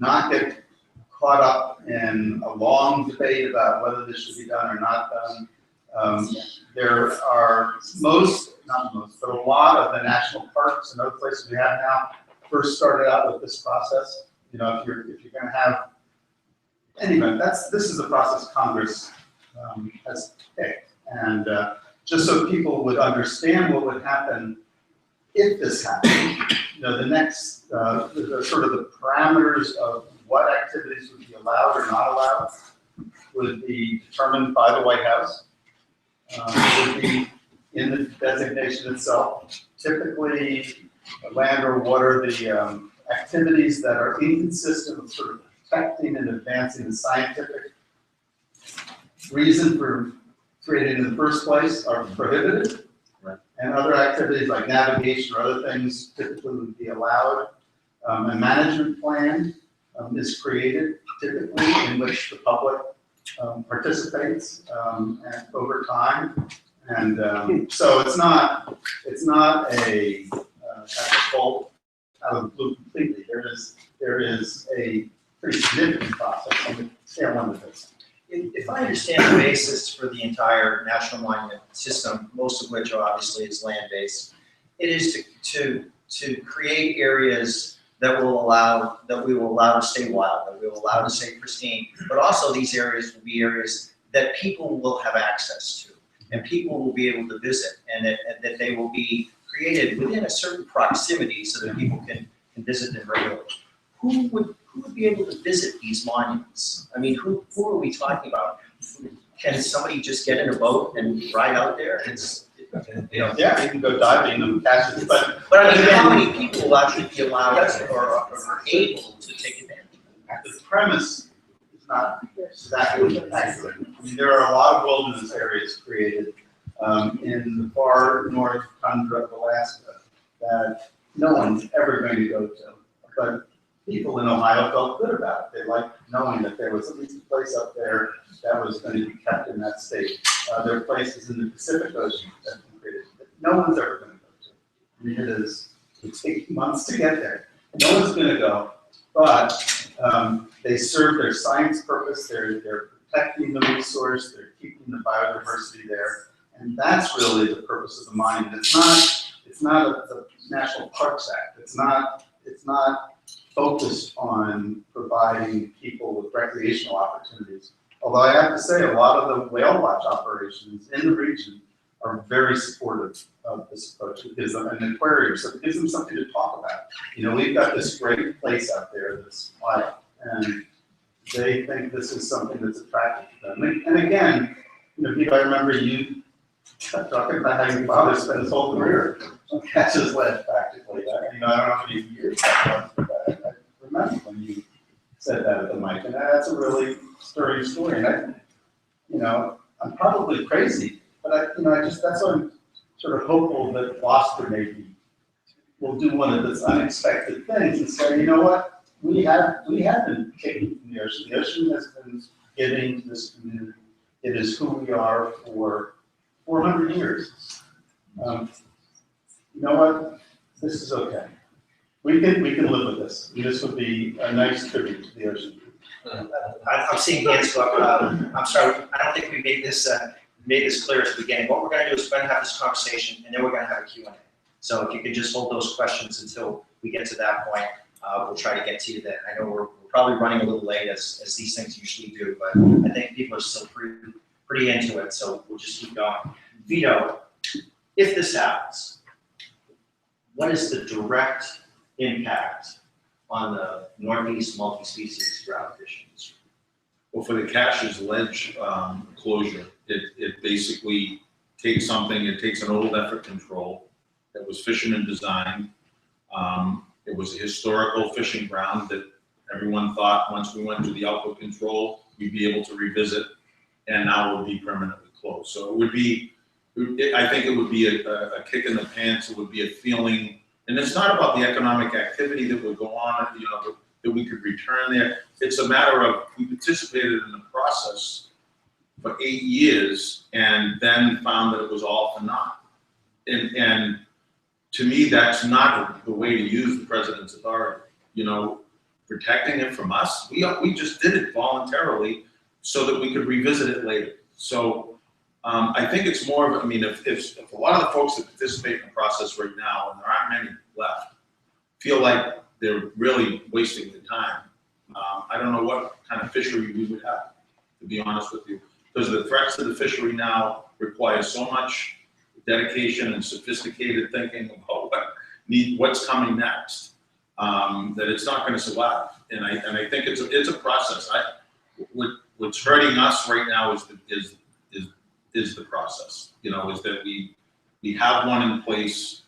not get caught up in a long debate about whether this should be done or not done. There are not most, but a lot of the national parks and other places we have now first started out with this process. You know, if you're going to have, anyway, this is the process Congress has picked. And just so people would understand what would happen if this happened, you know, the next, the sort of the parameters of what activities would be allowed or not allowed would be determined by the White House. Would be in the designation itself. Typically, land or water, the activities that are inconsistent with sort of protecting and advancing the scientific reason for created in the first place are prohibited. Right. And other activities like navigation or other things typically would be allowed. A management plan is created typically in which the public participates and over time. And so it's not a kind of full out of the blue completely. There is a pretty significant process on the scale one of this. If I understand the basis for the entire national monument system, most of which obviously is land-based, it is to create areas that we will allow to stay wild, that we will allow to stay pristine, but also these areas will be areas that people will have access to, and people will be able to visit, and that they will be created within a certain proximity so that people can visit them regularly. Who would be able to visit these monuments? I mean, who are we talking about? Can somebody just get in a boat and ride out there? Yeah, you can go diving and catch it, but I mean, how many people will actually be allowed or are able to take advantage of the premise is not exactly accurate. I mean, there are a lot of wilderness areas created in the far north tundra of Alaska that no one's ever going to go to. But people in Ohio felt good about it. They liked knowing that there was at least a place up there that was going to be kept in that state. There are places in the Pacific Ocean that have been created that no one's ever going to go to. I mean, it takes months to get there. No one's going to go, but they serve their science purpose. They're protecting the resource. They're keeping the biodiversity there, and that's really the purpose of the monument. It's not the National Parks Act. It's not focused on providing people with recreational opportunities. Although I have to say, a lot of the whale watch operations in the region are very supportive of this approach. It gives them an aquarium, so it gives them something to talk about. You know, we've got this great place out there that's wild, and they think this is something that's attractive to them. And again, you know, Vito, I remember you talking about how your father spent his whole career on catcher's lead practically. You know, I don't know how many years that was, but I remember when you said that at the mic, and that's a really stirring story. And you know, I'm probably crazy, but that's why I'm sort of hopeful that Gloucester maybe will do one of those unexpected things and say, you know what, we have been kicking from the ocean. The ocean has been giving to this community. It is who we are for 400 years. You know what? This is okay. We can live with this. This would be a nice tribute to the ocean. I'm seeing hands go up. I'm sorry, I don't think we made this clear at the beginning. What we're going to do is we're going to have this conversation, and then we're going to have a Q&A. So if you could just hold those questions until we get to that point, we'll try to get to you then. I know we're probably running a little late, as these things usually do, but I think people are still pretty into it, so we'll just keep going. Vito, if this happens, what is the direct impact on the Northeast multi-species trout fishing industry? Well, for the Cash's Ledge closure, It basically takes something, it takes an old effort control that was fisherman designed. It was a historical fishing ground that everyone thought once we went to the output control, we'd be able to revisit, and now it would be permanently closed. So it would be, I think it would be a kick in the pants. It would be a feeling, and it's not about the economic activity that would go on, you know, that we could return there. It's a matter of, we participated in the process for 8 years and then found that it was all for naught. And to me, that's not the way to use the president's authority. You know, protecting it from us, we just did it voluntarily so that we could revisit it later. So I think it's more of, I mean, if a lot of the folks that participate in the process right now, and there aren't many left, feel like they're really wasting their time, I don't know what kind of fishery we would have, to be honest with you. Because the threats to the fishery now require so much dedication and sophisticated thinking about what's coming next, that it's not going to survive. And I think it's a process. What's hurting us right now is the process. You know, is that we have one in place.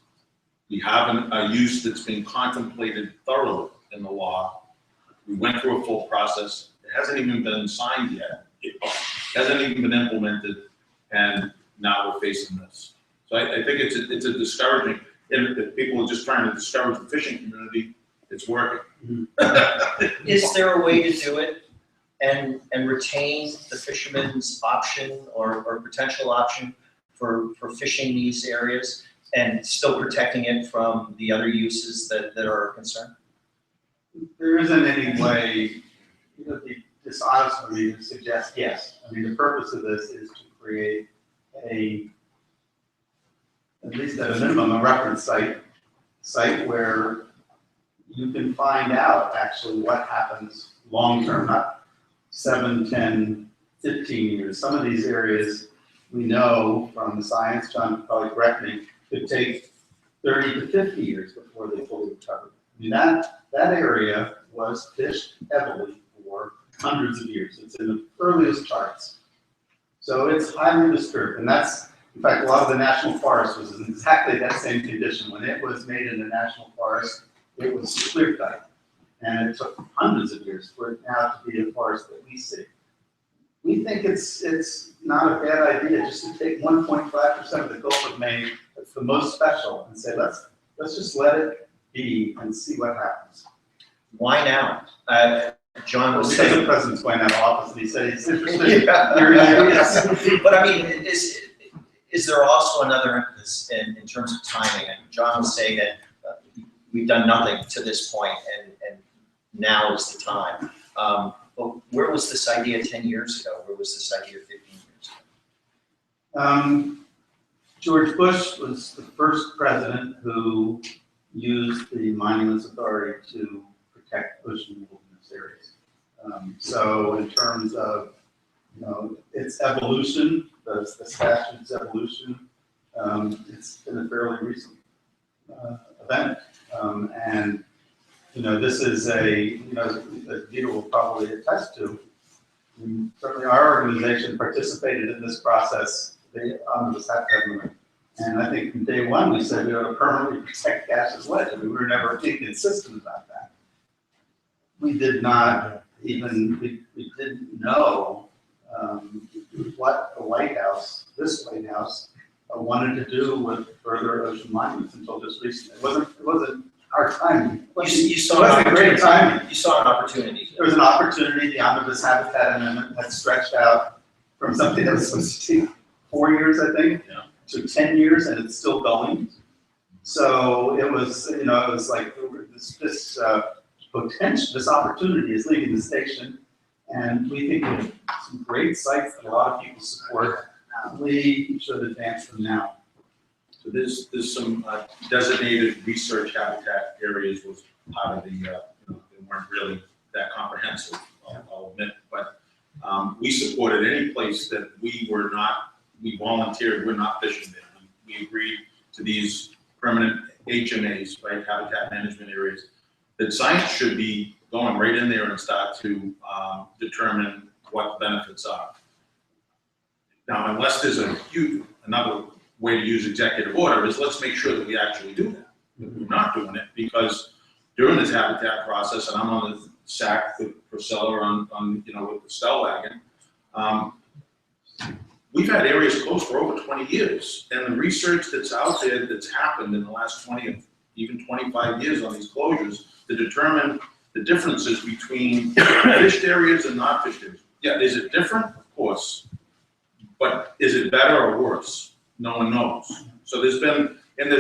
We have a use that's been contemplated thoroughly in the law. We went through a full process. It hasn't even been signed yet. It hasn't even been implemented, and now we're facing this. So I think it's a discouraging. If people are just trying to discourage the fishing community, it's working. Is there a way to do it and retain the fisherman's option or potential option for fishing these areas and still protecting it from the other uses that are a concern? There isn't any way, you know, be dishonest for me to suggest yes. I mean, the purpose of this is to create at least at a minimum, a reference site where you can find out actually what happens long-term, not 7, 10, 15 years. Some of these areas we know from the science, John could probably correct me, could take 30 to 50 years before they fully recover. I mean, that area was fished heavily for hundreds of years. It's in the earliest charts. So it's highly disturbed, and that's, in fact, a lot of the national forest was in exactly that same condition. When it was made in the national forest, it was clear cut, and it took hundreds of years for it now to be a forest that we see. We think it's not a bad idea just to take 1.5% of the Gulf of Maine, that's the most special, and say let's just let it be and see what happens. Why now? John was Because saying. the president's going out of office, and he said he's interested. But I mean, is there also another emphasis in terms of timing? And John was saying that we've done nothing to this point, and now is the time. But where was this idea 10 years ago? Where was this idea 15 years ago? George Bush was the first president who used the Monuments Authority to protect ocean wilderness areas. So in terms of, you know, its evolution, the statute's evolution, it's been a fairly recent event. And, you know, this is that Vito will probably attest to. Certainly our organization participated in this process under the SAC government. And I think from day one, we said we ought to permanently protect Gash's Ledge. I mean, we were never inconsistent about that. We did not even, we didn't know what the White House, this White House, wanted to do with further ocean monuments until just recently. It wasn't our timing. You saw It wasn't great timing. You saw an opportunity. There was an opportunity. The Omnibus Habitat Amendment had stretched out from something that was supposed to take 4 years, I think, to 10 years, and it's still going. So it was, you know, it was like this potential, this opportunity is leaving the station, and we think we have some great sites that a lot of people support. We should advance them now. So there's some designated research habitat areas was part of the, you know, they weren't really that comprehensive, I'll admit, but we supported any place that we volunteered, we're not fishing there. We agreed to these permanent HMAs, right, habitat management areas, that science should be going right in there and start to determine what the benefits are. Now, unless there's another way to use executive order is let's make sure that we actually do that. We're not doing it because during this habitat process, and I'm on the SAC with Priscilla on with the Stellwagen, we've had areas closed for over 20 years. And the research that's out there that's happened in the last 20, even 25 years on these closures to determine the differences between fished areas and not fished areas. Yeah, is it different? Of course. But is it better or worse? No one knows. So there's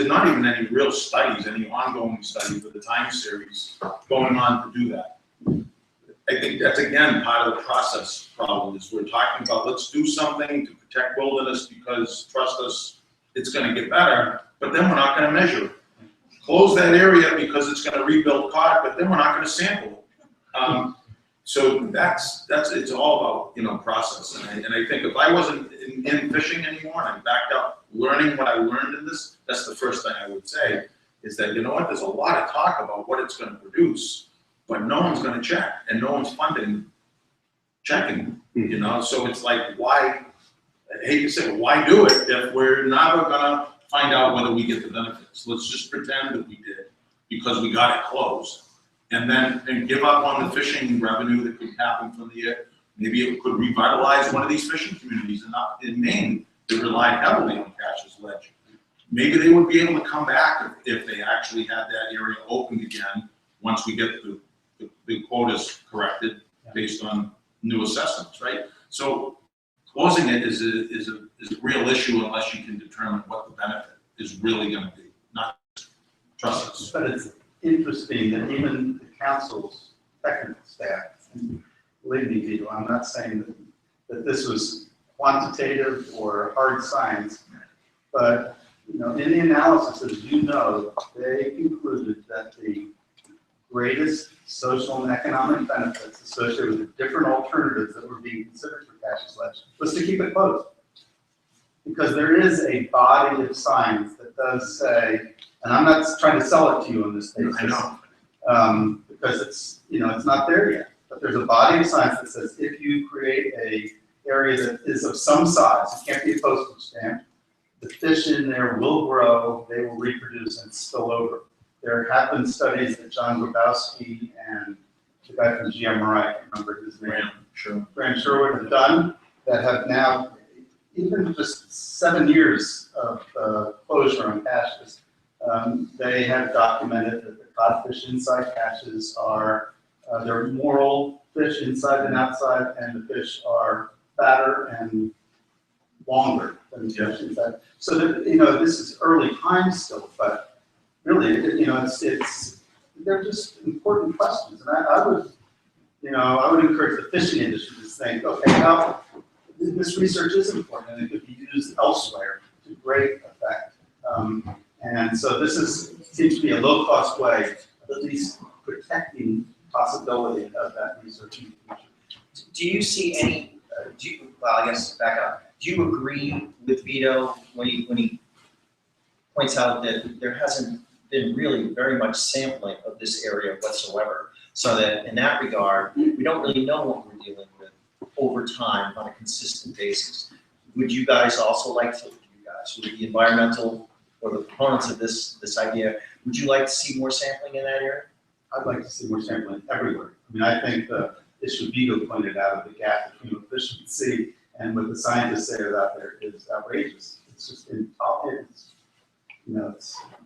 not even any real studies, any ongoing studies with the time series going on to do that. I think that's, again, part of the process problem is we're talking about let's do something to protect wilderness because, trust us, it's going to get better, but then we're not going to measure it. Close that area because it's going to rebuild cod, but then we're not going to sample it. So it's all about, process. And I think if I wasn't in fishing anymore and I backed up learning what I learned in this, that's the first thing I would say is that, there's a lot of talk about what it's going to produce, but no one's going to check and no one's funding checking, So it's like, why, I hate to say it, why do it if we're never going to find out whether we get the benefits? Let's just pretend that we did because we got it closed. And give up on the fishing revenue that could happen from the year. Maybe it could revitalize one of these fishing communities in Maine that rely heavily on Cash's Ledge. Maybe they would be able to come back if they actually had that area opened again once we get the quotas corrected based on new assessments, right? So closing it is a real issue unless you can determine what the benefit is really going to be, not trust us. But it's interesting that even the council's technical staff, and believe me, Vito, I'm not saying that this was quantitative or hard science, but in the analysis, as they concluded that the greatest social and economic benefits associated with the different alternatives that were being considered for Cash's Ledge was to keep it closed. Because there is a body of science that does say, and I'm not trying to sell it to you on this basis. I know. Because it's not there yet. But there's a body of science that says if you create a area that is of some size, it can't be a postage stamp, the fish in there will grow, they will reproduce and spill over. There have been studies that John Grabowski and the guy from GMRI, I can't remember his name, Graham Sherwood have done that have now, even just 7 years of closure on caches, they have documented that the codfish inside caches are, they're moral fish inside and outside, and the fish are fatter and longer than the fish inside. So that, this is early times still, but really, they're just important questions. And I would encourage the fishing industry to think, okay, now this research is important and it could be used elsewhere to great effect. And so seems to be a low-cost way of at least protecting possibility of that research in the future. Do you see any, well, I guess back up, do you agree with Vito when he points out that there hasn't been really very much sampling of this area whatsoever? So that in that regard, we don't really know what we're dealing with over time on a consistent basis. Would you guys also like to, would the environmental or the proponents of this idea, would you like to see more sampling in that area? I'd like to see more sampling everywhere. I mean, I think the issue Vito pointed out of the gap between what fish can see and what the scientists say out there is outrageous. It's just it's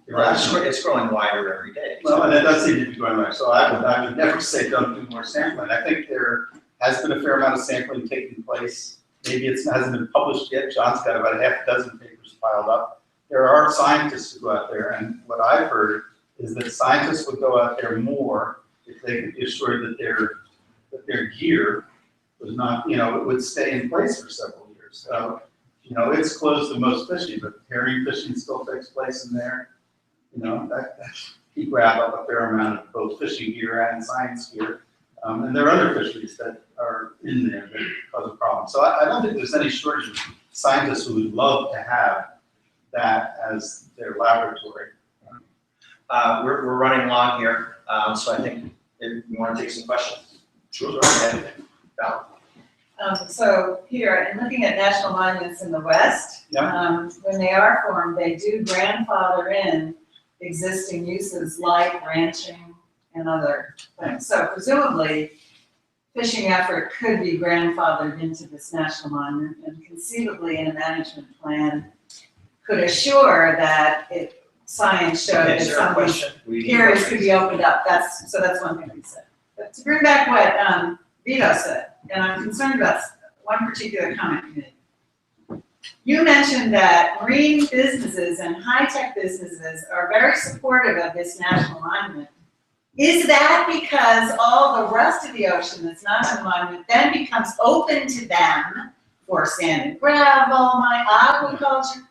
irrational. It's growing wider every day. Well, and it does seem to be growing wider. So I would never say don't do more sampling. I think there has been a fair amount of sampling taking place. Maybe it hasn't been published yet. John's got about a half dozen papers piled up. There are scientists who go out there, and what I've heard is that scientists would go out there more if they could be assured that their gear was not, it would stay in place for several years. So, it's closed to most fishing, but herring fishing still takes place in there. He grabbed up a fair amount of both fishing gear and science gear. And there are other fisheries that are in there that cause a problem. So I don't think there's any shortage of scientists who would love to have that as their laboratory. We're running long here, so I think if you want to take some questions. Sure. Go ahead. Val. So Peter, in looking at national monuments in the West, when they are formed, they do grandfather in existing uses like ranching and other things. So presumably, fishing effort could be grandfathered into this national monument and conceivably in a management plan could assure that if science showed that Is there a some of these question? periods could be opened up. That's one thing we said. But to bring back what Vito said, and I'm concerned about one particular comment you made. You mentioned that marine businesses and high-tech businesses are very supportive of this national monument. Is that because all the rest of the ocean that's not on the monument then becomes open to them for sand and gravel, aquaculture?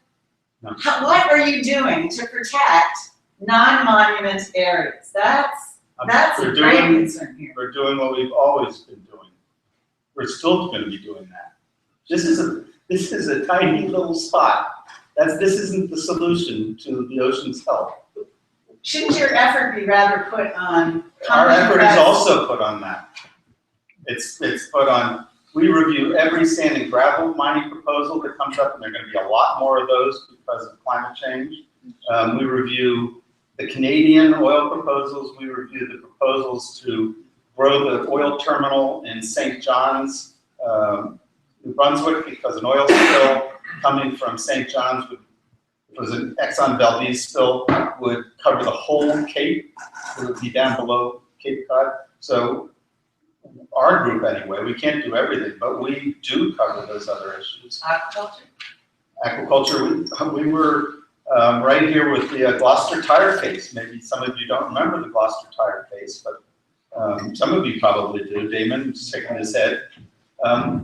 No. What are you doing to protect non-monument areas? That's a great concern here. We're doing what we've always been doing. We're still going to be doing that. This is a tiny little spot. This isn't the solution to the ocean's health. Shouldn't your effort be rather put on? Our effort is also put on that. It's put on, we review every sand and gravel mining proposal that comes up, and there are going to be a lot more of those because of climate change. We review the Canadian oil proposals. We review the proposals to grow the oil terminal in St. John's, New Brunswick, because an oil spill coming from St. John's would, if it was an Exxon Valdez spill, would cover the whole Cape. It would be down below Cape Cod. So our group anyway, we can't do everything, but we do cover those other issues. Aquaculture, we were right here with the Gloucester tire case. Maybe some of you don't remember the Gloucester tire case, but some of you probably do. Damon's shaking his head.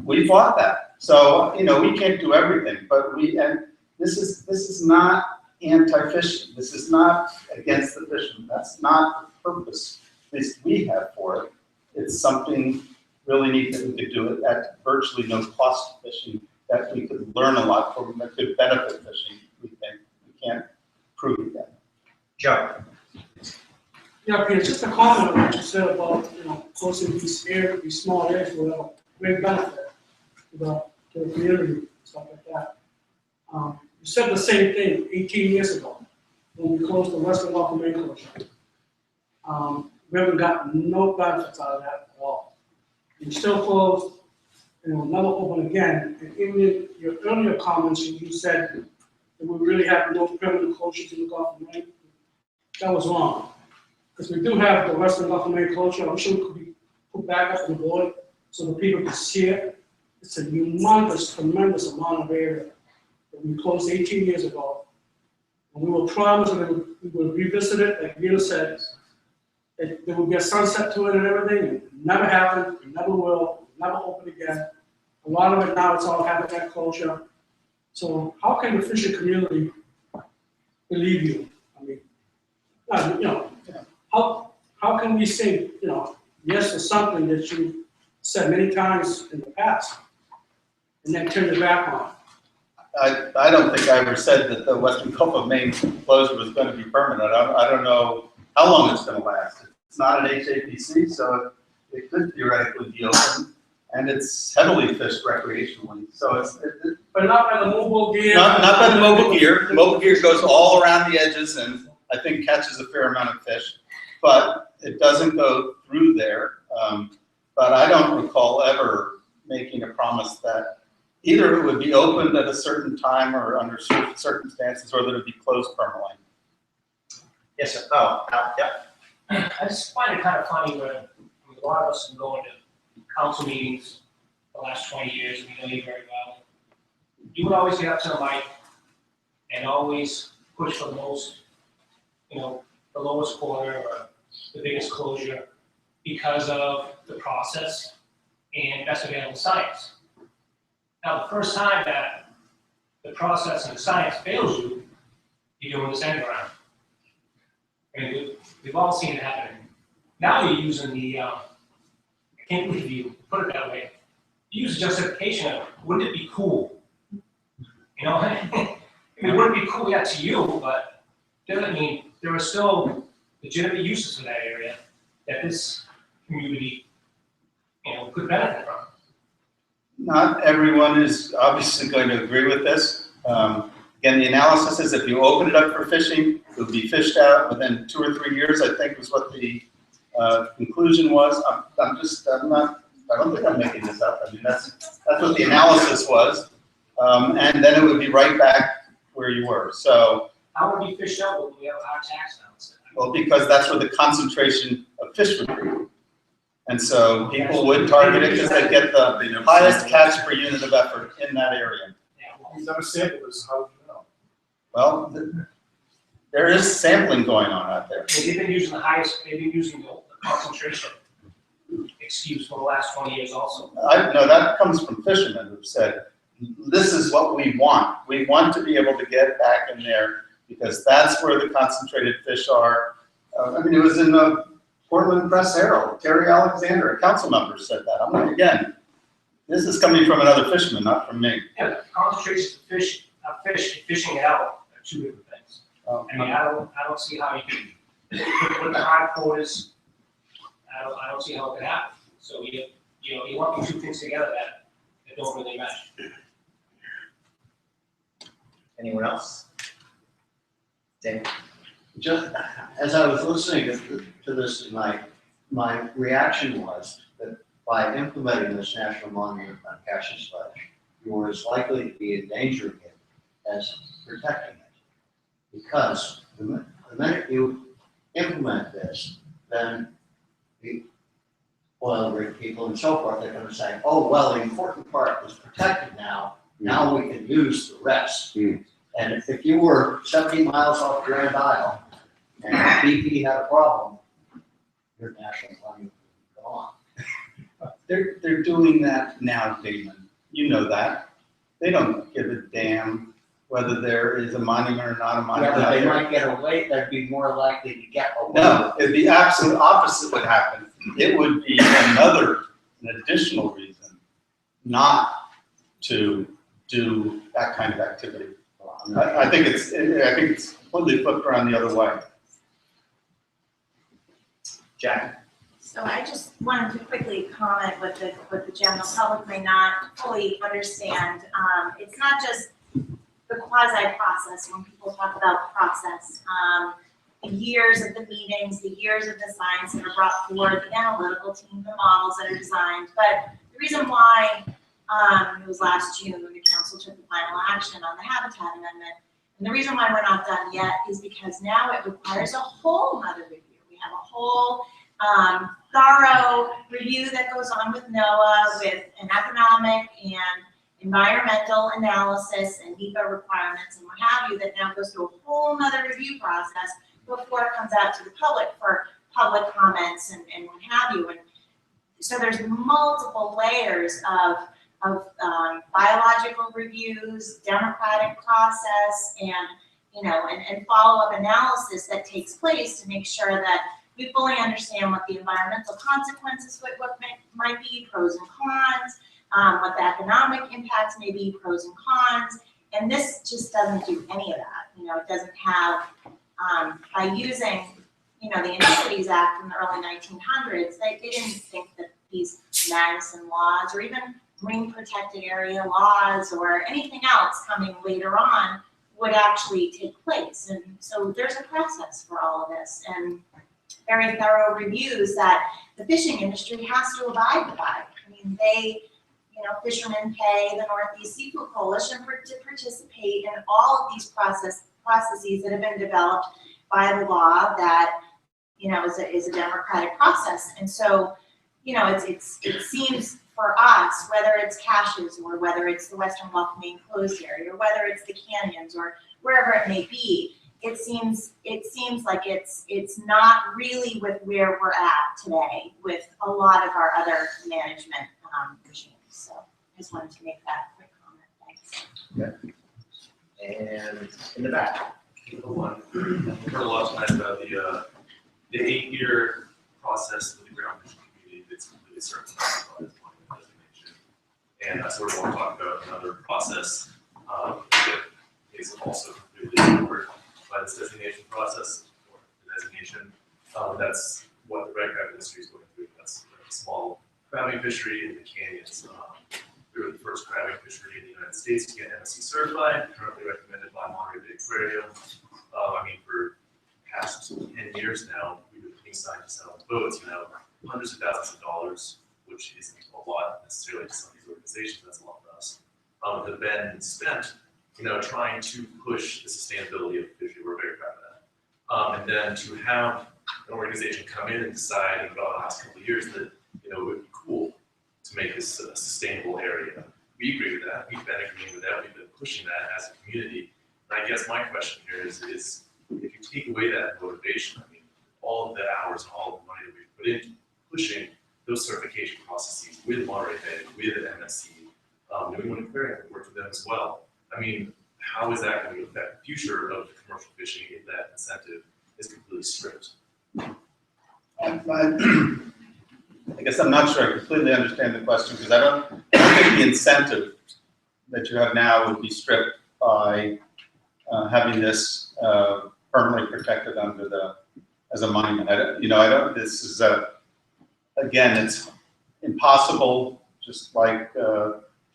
We fought that. So, we can't do everything, but and this is not anti-fishing. This is not against the fishing. That's not the purpose at least we have for it. It's something really neat that we could do it at virtually no cost to fishing, that we could learn a lot from, that could benefit fishing, we think. We can't prove it yet. Joe. Yeah, Peter, just a comment on what you said about, closing these small areas will have a great benefit to the community, stuff like that. You said the same thing 18 years ago when we closed the Western Gulf of Maine closure. We haven't gotten no benefits out of that at all. You still closed, never open again. And even in your earlier comments, you said that we really have no permanent closure to the Gulf of Maine. That was wrong. Because we do have the Western Gulf of Maine closure. I'm sure it could be put back up on the board so the people can see it. It's a humongous, tremendous amount of area that we closed 18 years ago. And we were promised that we would revisit it, like Vito said, that there would be a sunset to it and everything. And it never happened, it never will, never open again. A lot of it now, it's all habitat closure. So how can the fishing community believe you? I mean, how can we say, yes to something that you said many times in the past and then turn it back on? I don't think I ever said that the Western Gulf of Maine closure was going to be permanent. I don't know how long it's going to last. It's not an HAPC, so it could theoretically be open, and it's heavily fished recreationally. So But not by the mobile gear? Not by the mobile gear. The mobile gear goes all around the edges and I think catches a fair amount of fish, but it doesn't go through there. But I don't recall ever making a promise that either it would be opened at a certain time or under certain circumstances, or that it would be closed permanently. Yes, sir. Oh, yeah. I just find it kind of funny when a lot of us have been going to council meetings the last 20 years, and we know you very well. You would always get up to the mic and always push for the most, the lowest quarter or the biggest closure because of the process and best available science. Now, the first time that the process and the science fails you, you're doing this end around. I mean, we've all seen it happen. Now you're using I can't believe you put it that way. You use justification of, wouldn't it be cool? I mean, wouldn't it be cool, yeah, to you, but there are still legitimate uses for that area that this community, could benefit from. Not everyone is obviously going to agree with this. Again, the analysis is if you open it up for fishing, it will be fished out within 2 or 3 years, I think was what the conclusion was. I don't think I'm making this up. I mean, that's what the analysis was. And then it would be right back where you were. So, How would you fish out when we have a high tax balance? well, because that's where the concentration of fish would be. And so people would target it because they get the highest catch per unit of effort in that area. You've never sampled this, how would you know? Well, there is sampling going on out there. They've been using the concentration excuse for the last 20 years also. No, that comes from fishermen who've said, this is what we want. We want to be able to get back in there because that's where the concentrated fish are. I mean, it was in the Portland Press Herald. Terry Alexander, a council member, said that. I'm like, again, this is coming from another fisherman, not from me. Yeah, concentration of fish and fishing it out are two different things. I mean, I don't see how you can, with the high quotas, I don't see how it could happen. So you want these two things together that don't really match. Anyone else? Dave? Just as I was listening to this tonight, my reaction was that by implementing this national monument on catch and sledge, you were as likely to be endangering it as protecting it. Because the minute you implement this, then the oil rig people and so forth, they're going to say, oh, well, the important part is protected now. Now we can use the rest. And if you were 70 miles off Grand Isle and BP had a problem, your national monument would go on. They're doing that now, Damon. You know that. They don't give a damn whether there is a monument or not a monument. Yeah, but they might get away, they'd be more likely to get away. No, the absolute opposite would happen. It would be an additional reason not to do that kind of activity. I think it's completely flipped around the other way. Jack? So I just wanted to quickly comment what the general public may not fully understand. It's not just the quasi process when people talk about process. The years of the meetings, the years of the science that are brought forward, the analytical team, the models that are designed. But the reason why it was last June when the council took the final action on the habitat amendment, and the reason why we're not done yet is because now it requires a whole other review. We have a whole thorough review that goes on with NOAA, with an economic and environmental analysis and NEPA requirements and what have you, that now goes through a whole other review process before it comes out to the public for public comments and what have you. And so there's multiple layers of biological reviews, democratic process, and follow-up analysis that takes place to make sure that we fully understand what the environmental consequences might be, pros and cons, what the economic impacts may be, pros and cons. And this just doesn't do any of that. It doesn't have, by using, the Iniquities Act in the early 1900s, they didn't think that these Magnuson laws or even marine protected area laws or anything else coming later on would actually take place. And so there's a process for all of this and very thorough reviews that the fishing industry has to abide by. I mean, fishermen pay the Northeast Seafood Coalition to participate in all of these processes that have been developed by the law that, is a democratic process. And so, it seems for us, whether it's caches or whether it's the Western Gulf Maine closed area or whether it's the canyons or wherever it may be, it seems like it's not really with where we're at today with a lot of our other management regimes. So I just wanted to make that quick comment. Thanks. Okay. And in the back. One, I've heard a lot tonight about the 8-year process with the ground fishing community that's completely certain about this designation. And I sort of want to talk about another process that is also completely covered by this designation process or the designation. That's what the red crab industry is going through. That's the small crabbing fishery in the canyons. We were the first crabbing fishery in the United States to get MSC certified, currently recommended by Monterey Bay Aquarium. I mean, for past 10 years now, we've been putting scientists out on boats, hundreds of thousands of dollars, which isn't a lot necessarily to some of these organizations, that's a lot for us, have been spent, trying to push the sustainability of the fishery. We're very proud of that. And then to have an organization come in and decide in about the last couple of years that, it would be cool to make this a sustainable area. We agree with that. We've been agreeing with that. We've been pushing that as a community. And I guess my question here is if you take away that motivation, I mean, all of the hours and all of the money that we've put into pushing those certification processes with Monterey Bay, with MSC, New England Aquarium, we work with them as well. I mean, how is that going to affect the future of commercial fishing if that incentive is completely stripped? I guess I'm not sure I completely understand the question, because I don't think the incentive that you have now would be stripped by having this permanently protected as a monument. This is again, it's impossible, just like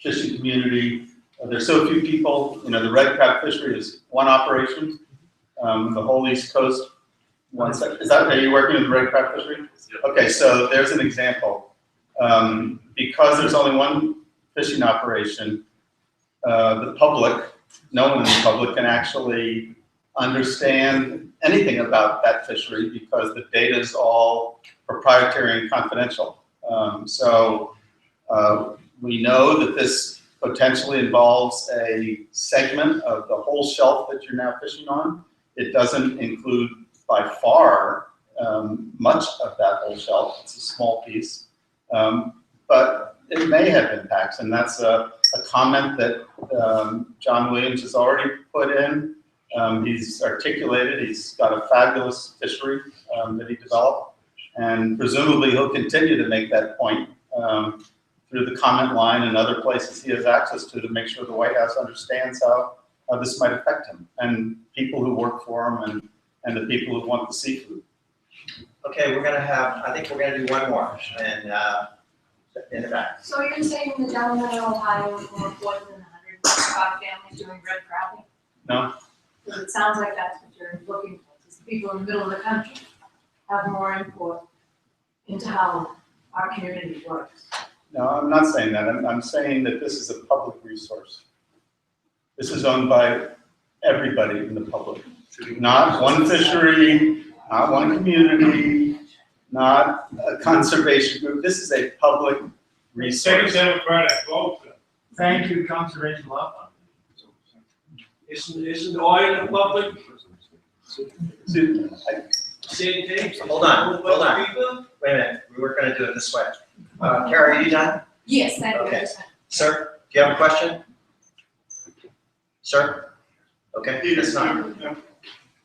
fishing community. There's so few people, the red crab fishery is one operation. The whole East Coast, are you working with the red crab fishery? Okay, so there's an example. Because there's only one fishing operation, the public, no one in the public can actually understand anything about that fishery because the data is all proprietary and confidential. We know that this potentially involves a segment of the whole shelf that you're now fishing on. It doesn't include by far much of that whole shelf. It's a small piece, but it may have impacts, and that's a comment that John Williams has already put in. He's articulated, he's got a fabulous fishery that he developed, and presumably he'll continue to make that point through the comment line and other places he has access to make sure the White House understands how this might affect him and people who work for him and the people who want the seafood. Okay, I think we're gonna do one more, and in the back. So you're saying the gentleman in Ohio with more than 155 families doing red crabbing? No. Because it sounds like that's what you're looking for, because people in the middle of the country have more input into how our community works. No, I'm not saying that. I'm saying that this is a public resource. This is owned by everybody in the public. Not one fishery, not one community, not a conservation group. This is a public resource. Democratic vote. Thank you, Conservation Law Fund. Isn't oil a public? Same thing? Hold on. Wait a minute, we were gonna do it this way. Carrie, are you done? Yes, thank you. Okay. Sir, do you have a question? Sir? Okay, that's not. Do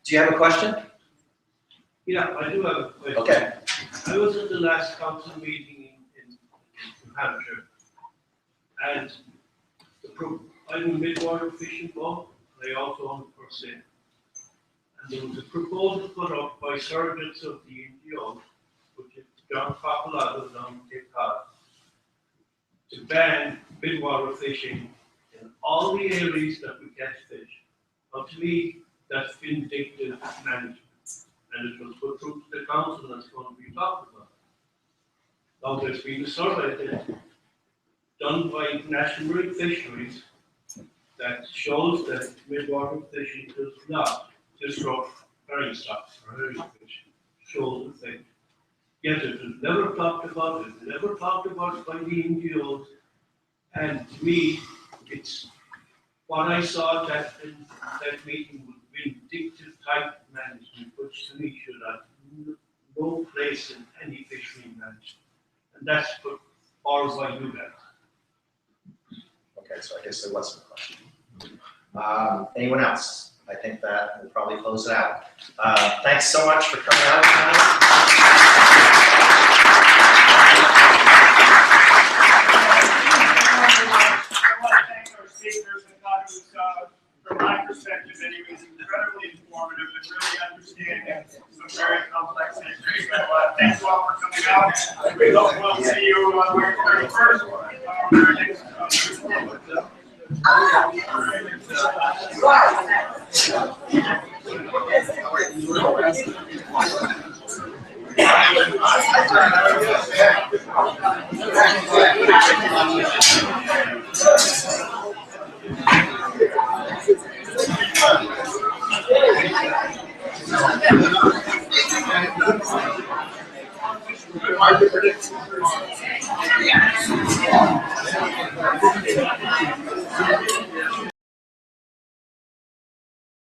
you have a question? Yeah, I do have a question. Okay. I was at the last council meeting in New Hampshire, and I'm a mid-water fishing boat, and I also own it for sale. And there was a proposal put up by surrogates of the NGO, which is John Papalato down in Cape Cod, to ban mid-water fishing in all the areas that we catch fish. Now, to me, that's vindictive management, and it was put through to the council that's going to be talked about. Now, there's been a survey done by National Marine Fisheries that shows that mid-water fishing does not disrupt herring stocks or herring fish. Shows the thing. Yet it was never talked about, it was never talked about by the NGOs, and to me, it's what I saw at that meeting was vindictive type management, which to me should have no place in any fishery management. And that's what all I do that. Okay, so I guess there wasn't a question. Anyone else? I think that will probably close it out. Thanks so much for coming out tonight. I want to thank our speakers. I thought it was, from my perspective anyways, incredibly informative and really understanding some very complex issues. So thanks a lot for coming out. We hope we'll see you on March 31st.